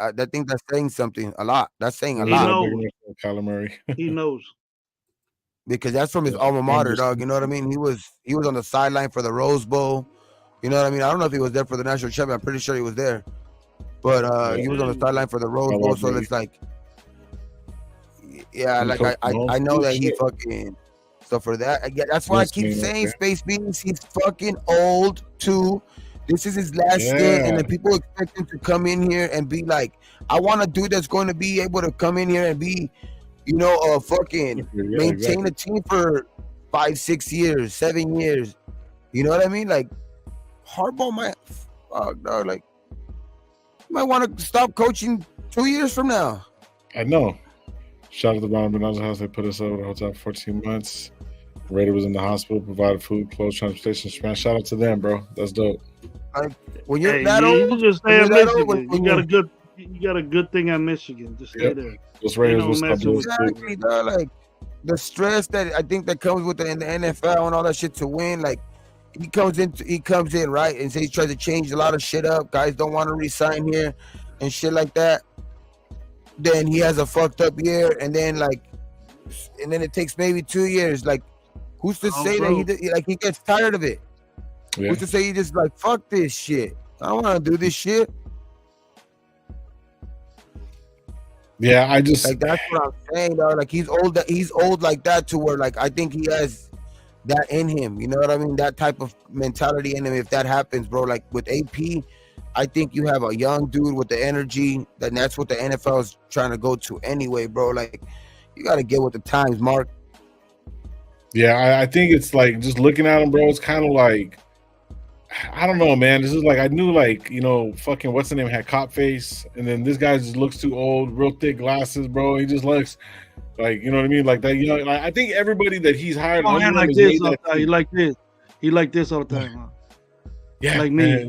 I think that's saying something a lot. That's saying a lot. Kyler Murray. He knows. Because that's from his alma mater, dog. You know what I mean? He was on the sideline for the Rose Bowl. You know what I mean? I don't know if he was there for the national championship. I'm pretty sure he was there. but he was on the sideline for the Rose Bowl, so it's like, yeah, like I know that he fucking. So for that, that's why I keep saying Space Beans. He's fucking old too. This is his last stint, and then people expect him to come in here and be like, I want a dude that's going to be able to come in here and be, fucking maintain a team for 5, 6 years, 7 years. You know what I mean? Like Harbaugh might, like, you might want to stop coaching 2 years from now. I know. Shout out to Ron Bernard's house. They put us over the hotel for 14 months. Raider was in the hospital, provided food, clothes, transportation. Man, shout out to them, bro. That's dope. When you're that old, you just stay at Michigan. You got a good thing at Michigan. Just stay there. Those Raiders exactly, like the stress that I think that comes with in the NFL and all that shit to win. Like he comes in right and says he tries to change a lot of shit up. Guys don't want to resign here and shit like that. Then he has a fucked up year, and then it takes maybe 2 years. Like, who's to say that he gets tired of it? Yeah. Who's to say he just like, fuck this shit? I don't want to do this shit. Yeah, I just like that's what I'm saying, dog. Like he's old. He's old like that to where like I think he has that in him. You know what I mean? That type of mentality in him. If that happens, bro, like with AP. I think you have a young dude with the energy, that's what the NFL is trying to go to anyway, bro. Like, you got to get with the times, Mark. Yeah, I think it's like just looking at him, bro. It's kind of like, I don't know, man. This is like I knew, like fucking what's the name had cop face, and then this guy just looks too old, real thick glasses, bro. He just looks like what I mean, like that. Like, I think everybody that he's hired, like this, he like this, he like this all the time. Huh? Yeah, like me.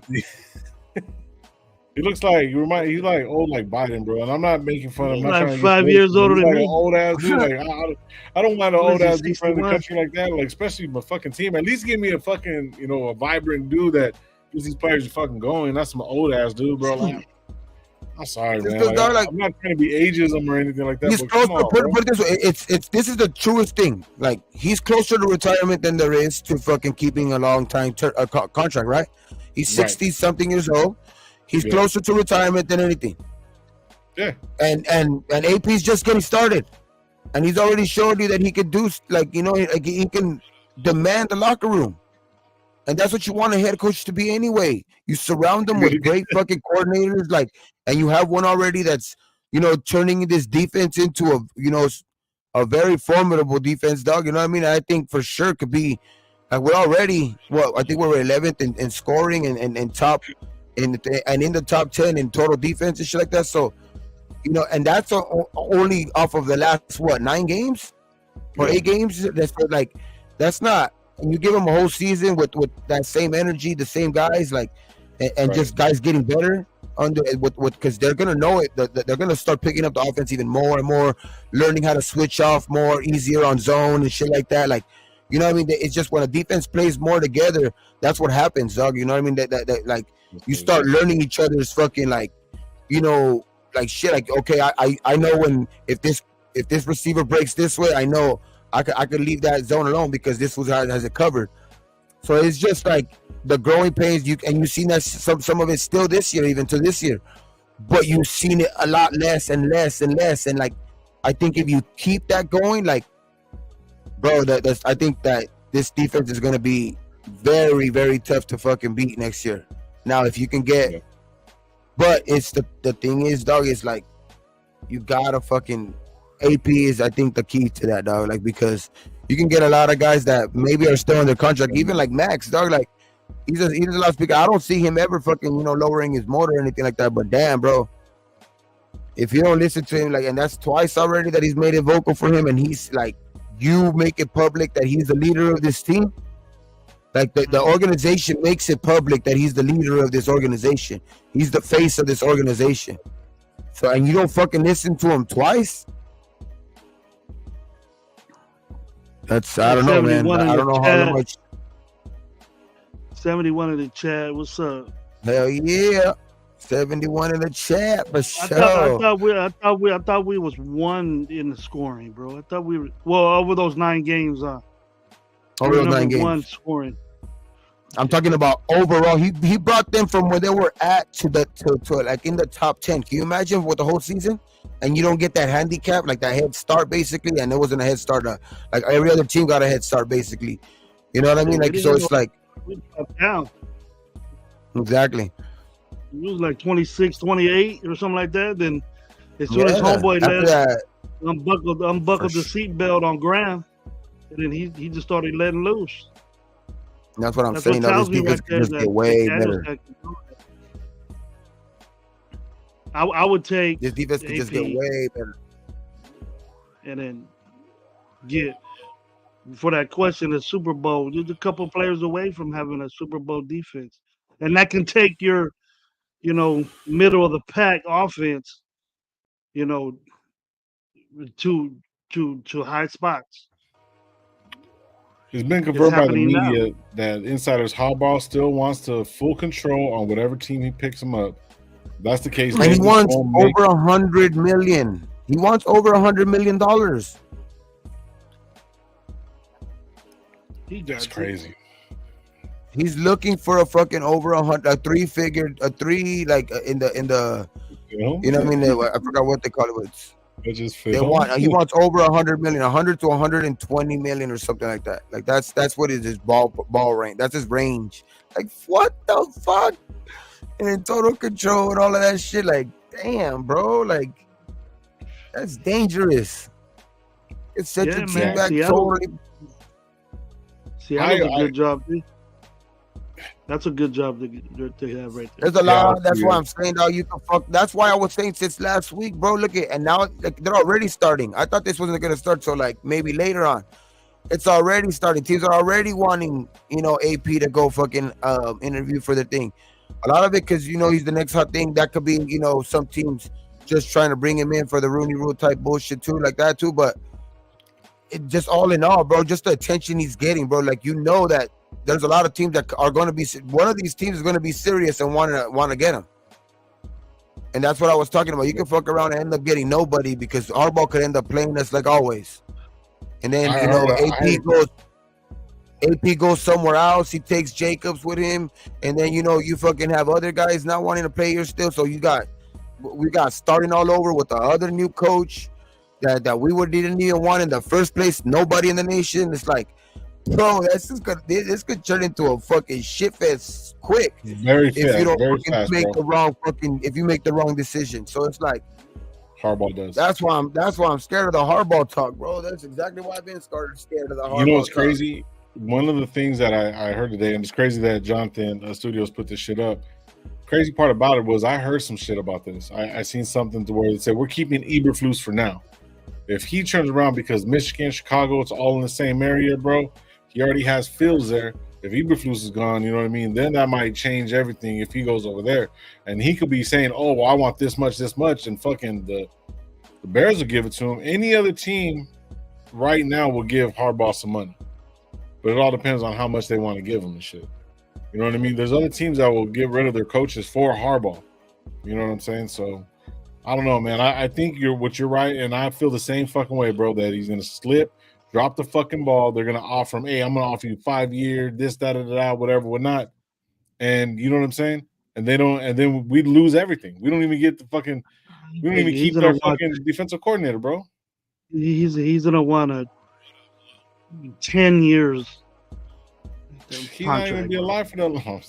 He looks like he's like old like Biden, bro. And I'm not making fun of him. Like 5 years older than me. An old ass dude. Like I don't want an old ass dude from the country like that. Like especially my fucking team. At least give me a fucking a vibrant dude that gets these players fucking going. That's my old ass dude, bro. Like, I'm sorry, man. Like, I'm not trying to be ageism or anything like that. He's close. Put it this way. This is the truest thing. Like he's closer to retirement than there is to fucking keeping a long time contract. Right? He's 60 something years old. He's closer to retirement than anything. Yeah. And AP's just getting started. And he's already showed you that he could do, he can demand the locker room. And that's what you want a head coach to be anyway. You surround them with great fucking coordinators, and you have one already that's, turning this defense into a very formidable defense, dog. You know what I mean? I think for sure could be, we're already, I think we're 11th in scoring and top, in the top 10 in total defense and shit like that. So, and that's only off of the last 9 games or 8 games. That's not. And you give them a whole season with that same energy, the same guys, and just guys getting better because they're gonna know it. They're gonna start picking up the offense even more and more, learning how to switch off more easier on zone and shit like that. You know what I mean? It's just when a defense plays more together, that's what happens, dog. You know what I mean? That you start learning each other's fucking shit. Like, okay, I know when if this receiver breaks this way, I know I could leave that zone alone because this has it covered. So it's just like the growing pains. You've seen that some of it still this year, even to this year, but you've seen it a lot less and less and less. And I think if you keep that going, bro, I think that this defense is gonna be very, very tough to fucking beat next year. Now, if you can get, but it's the thing is, dog, is you gotta fucking AP is I think the key to that, dog. Because you can get a lot of guys that maybe are still under contract, even like Max, dog. He's a loudspeaker. I don't see him ever fucking lowering his motor or anything like that. But damn, bro, if you don't listen to him, and that's twice already that he's made it vocal for him, and he's you make it public that he's the leader of this team. The organization makes it public that he's the leader of this organization. He's the face of this organization. So, and you don't fucking listen to him twice? That's, I don't know, man. I don't know how much. 71 in the chat. What's up? Hell yeah. 71 in the chat, for sure. I thought we was 1 in the scoring, bro. I thought we were, over those 9 games. Over those 9 games. 1 scoring. I'm talking about overall. He brought them from where they were at to like in the top 10. Can you imagine with the whole season? And you don't get that handicap, like that head start, basically. And it wasn't a head start. Like every other team got a head start, basically. You know what I mean? Like, so it's like down. Exactly. It was like 26, 28 or something like that. Then as soon as homeboy unbuckled the seatbelt on Graham, and then he just started letting loose. That's what I'm saying. This defense can just get way better. I would take this defense can just get way better. And then get, for that question, the Super Bowl, just a couple players away from having a Super Bowl defense. And that can take your, middle of the pack offense, to high spots. It's been confirmed by the media that insiders Harbaugh still wants to full control on whatever team he picks him up. If that's the case. And he wants over $100 million. He wants over $100 million. That's crazy. He's looking for a fucking over a three-figure, like in the. You know what I mean? I forgot what they call it. He wants over 100 million, 100 to 120 million or something like that. Like that's what is his ball range. That's his range. Like what the fuck? And in total control and all of that shit. Like damn, bro. Like that's dangerous. It's such a team back totally. Seattle's a good job, dude. That's a good job to have right there. There's a lot. That's why I'm saying, dog. You can fuck. That's why I was saying since last week, bro. Look at, and now like they're already starting. I thought this wasn't gonna start till like maybe later on. It's already starting. Teams are already wanting, AP to go fucking interview for the thing. A lot of it because he's the next hot thing. That could be, some teams just trying to bring him in for the Rooney Rule type bullshit too, like that too. But it just all in all, bro, just the attention he's getting, bro. Like that. There's a lot of teams that are going to be. One of these teams is going to be serious and want to get him, and that's what I was talking about. You can fuck around and end up getting nobody because Harbaugh could end up playing us like always, and then AP goes somewhere else. He takes Jacobs with him, and then you fucking have other guys not wanting to play here still. So we got starting all over with the other new coach that didn't even want in the first place. Nobody in the nation. It's like. Bro, this could turn into a fucking shit fest quick. Very fast. If you don't very fast, make the wrong if you make the wrong decision. So it's like Harbaugh does. That's why I'm scared of the Harbaugh talk, bro. That's exactly why I've been scared of the Harbaugh. You know what's crazy? One of the things that I heard today, and it's crazy that Jonathan Studios put this shit up. Crazy part about it was I heard some shit about this. I seen something to where it said we're keeping Eberflus for now. If he turns around because Michigan, Chicago, it's all in the same area, bro. He already has Fields there. If Eberflus is gone, you know what I mean? Then that might change everything if he goes over there. And he could be saying, oh, well, I want this much, and fucking the Bears will give it to him. Any other team right now will give Harbaugh some money. But it all depends on how much they want to give him and shit. You know what I mean? There's other teams that will get rid of their coaches for Harbaugh. You know what I'm saying? So, I don't know, man. I think you're right, and I feel the same fucking way, bro, that he's going to slip. Drop the fucking ball. They're gonna offer him, hey, I'm gonna offer you 5 years, this, that, whatever, whatnot. And you know what I'm saying? And they don't, and then we lose everything. We don't even get the fucking, we don't even keep our fucking defensive coordinator, bro. He's gonna want a 10 years. He's not even be alive for that long.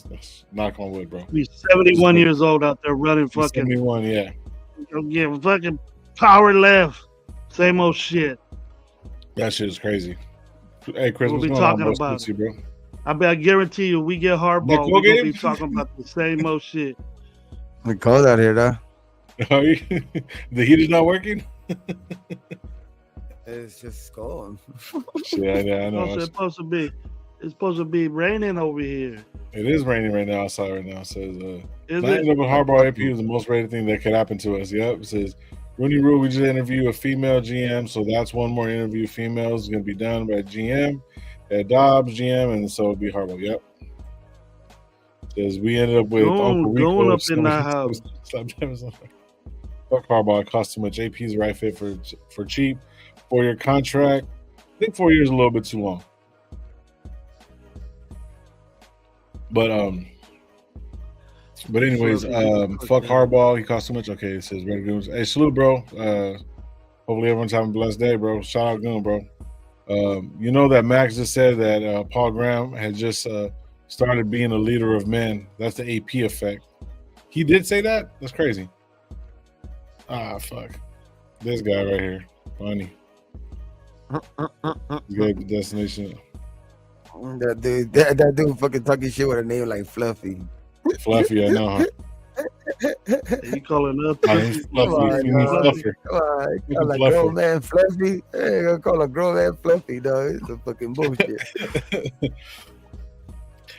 Knock on wood, bro. He's 71 years old out there running fucking 71, yeah. Yeah, fucking power left. Same old shit. That shit is crazy. Hey, Chris, we'll be talking about it, bro. I guarantee you, we get Harbaugh, we're gonna be talking about the same old shit. We call that here, though. The heat is not working. It's just going. Yeah, I know. It's supposed to be raining over here. It is raining right now outside right now. It says landing up with Harbaugh AP is the most rated thing that could happen to us. Yep. It says Rooney Rule, we just interviewed a female GM, so that's one more interview. Female is going to be done by GM, at Dobbs GM, and so it'll be Harbaugh. Yep. Says we ended up with going up in that house. Fuck Harbaugh, it cost too much. AP's the right fit for cheap. 4-year contract. I think 4 years is a little bit too long. But anyways, fuck Harbaugh. He cost too much. Okay, it says Raider Goons. Hey, salute, bro. Hopefully everyone's having a blessed day, bro. Shout out Goon, bro. You know that Max just said that Paul Graham had just started being a leader of men. That's the AP effect. He did say that? That's crazy. Ah, fuck. This guy right here. Funny. Good destination. That dude fucking talking shit with a name like Fluffy. Fluffy, I know, huh? You calling up? Fluffy. You mean Fluffer. Come on. Call a grown man Fluffy. Hey, gonna call a grown man Fluffy, dog. It's some fucking bullshit.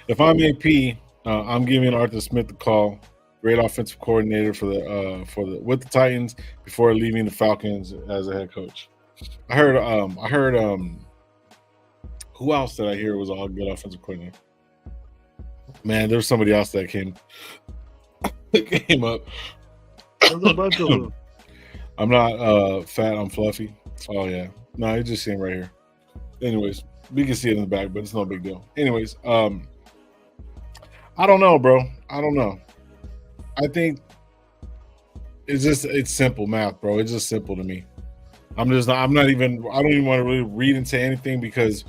If I'm AP, I'm giving Arthur Smith the call. Great offensive coordinator for the with the Titans before leaving the Falcons as a head coach. I heard who else did I hear was all good offensive coordinator? Man, there's somebody else that came up. There's a bunch of them. I'm not fat, I'm fluffy. Oh yeah. No, it just came right here. Anyways, we can see it in the back, but it's no big deal. Anyways, I don't know, bro. I don't know. I think it's simple math, bro. It's just simple to me. I don't even want to really read into anything because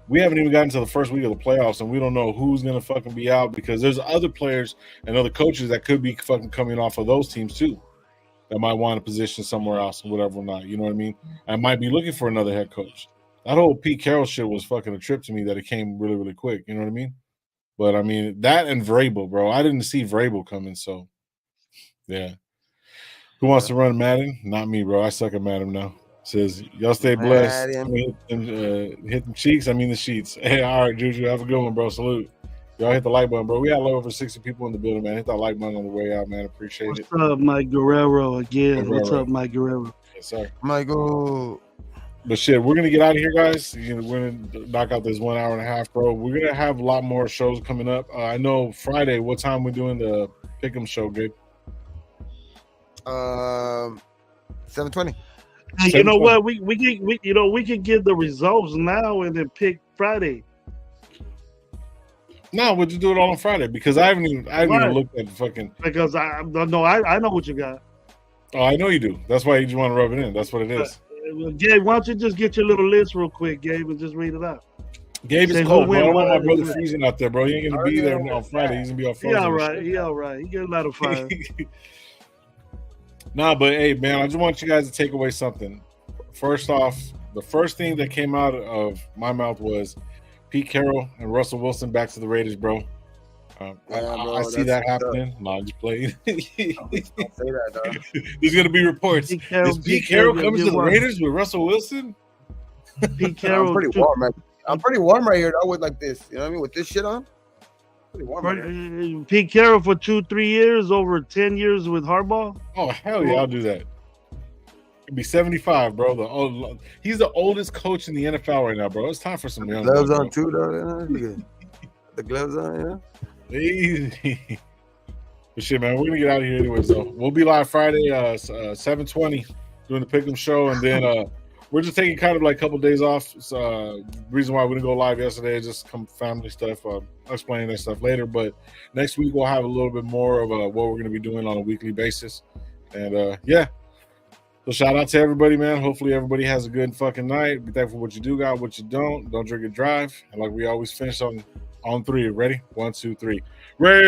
we haven't even gotten to the first week of the playoffs and we don't know who's gonna fucking be out because there's other players and other coaches that could be fucking coming off of those teams too that might want a position somewhere else and whatever or not. You know what I mean? I might be looking for another head coach. That whole Pete Carroll shit was fucking a trip to me that it came really, really quick. You know what I mean? But I mean that and Vrabel, bro. I didn't see Vrabel coming, so yeah. Who wants to run Madden? Not me, bro. I suck at Madden now. Says y'all stay blessed. Hit them cheeks. I mean the sheets. Hey, all right, Juju. Have a good one, bro. Salute. Y'all hit the like button, bro. We got over 60 people in the building, man. Hit that like button on the way out, man. Appreciate it. What's up, Mike Guerrero again? What's up, Mike Guerrero? Yes, sir. Michael. But shit, we're gonna get out of here, guys. We're gonna knock out this 1 hour and a half, bro. We're gonna have a lot more shows coming up. I know Friday. What time we're doing the Pick'em show, Gabe? 7:20. Hey, you know what? We can get the results now and then pick Friday. No, we'll just do it all on Friday because I haven't even looked at the fucking. Because I know what you got. Oh, I know you do. That's why you just want to rub it in. That's what it is. Gabe, why don't you just get your little list real quick, Gabe, and just read it out. Gabe is cold, bro. I don't want my brother freezing out there, bro. He ain't gonna be there on Friday. He's gonna be on Friday. He all right. He get a lot of fire. Nah, but hey, man, I just want you guys to take away something. First off, the first thing that came out of my mouth was Pete Carroll and Russell Wilson back to the Raiders, bro. I see that happening. No, I'm just playing. Don't say that, dog. There's gonna be reports. Is Pete Carroll coming to the Raiders with Russell Wilson? Pete Carroll. I'm pretty warm right here. I would like this. You know what I mean? With this shit on. Pretty warm right Pete Carroll for 2-3 years, over 10 years with Harbaugh. Oh hell yeah, I'll do that. He'll be 75, bro. He's the oldest coach in the NFL right now, bro. It's time for some young gloves on too, though. The gloves on, yeah. Easy. But shit, man, we're gonna get out of here anyways. So we'll be live Friday, 7:20, doing the Pick'em show, and then we're just taking kind of like a couple days off. So, reason why we didn't go live yesterday is just some family stuff. I'll explain that stuff later. But next week we'll have a little bit more of what we're gonna be doing on a weekly basis, and yeah. So shout out to everybody, man. Hopefully everybody has a good fucking night. Be thankful for what you do got, what you don't. Don't drink and drive. And like we always finish on 3. Ready? 1, 2, 3. Ray.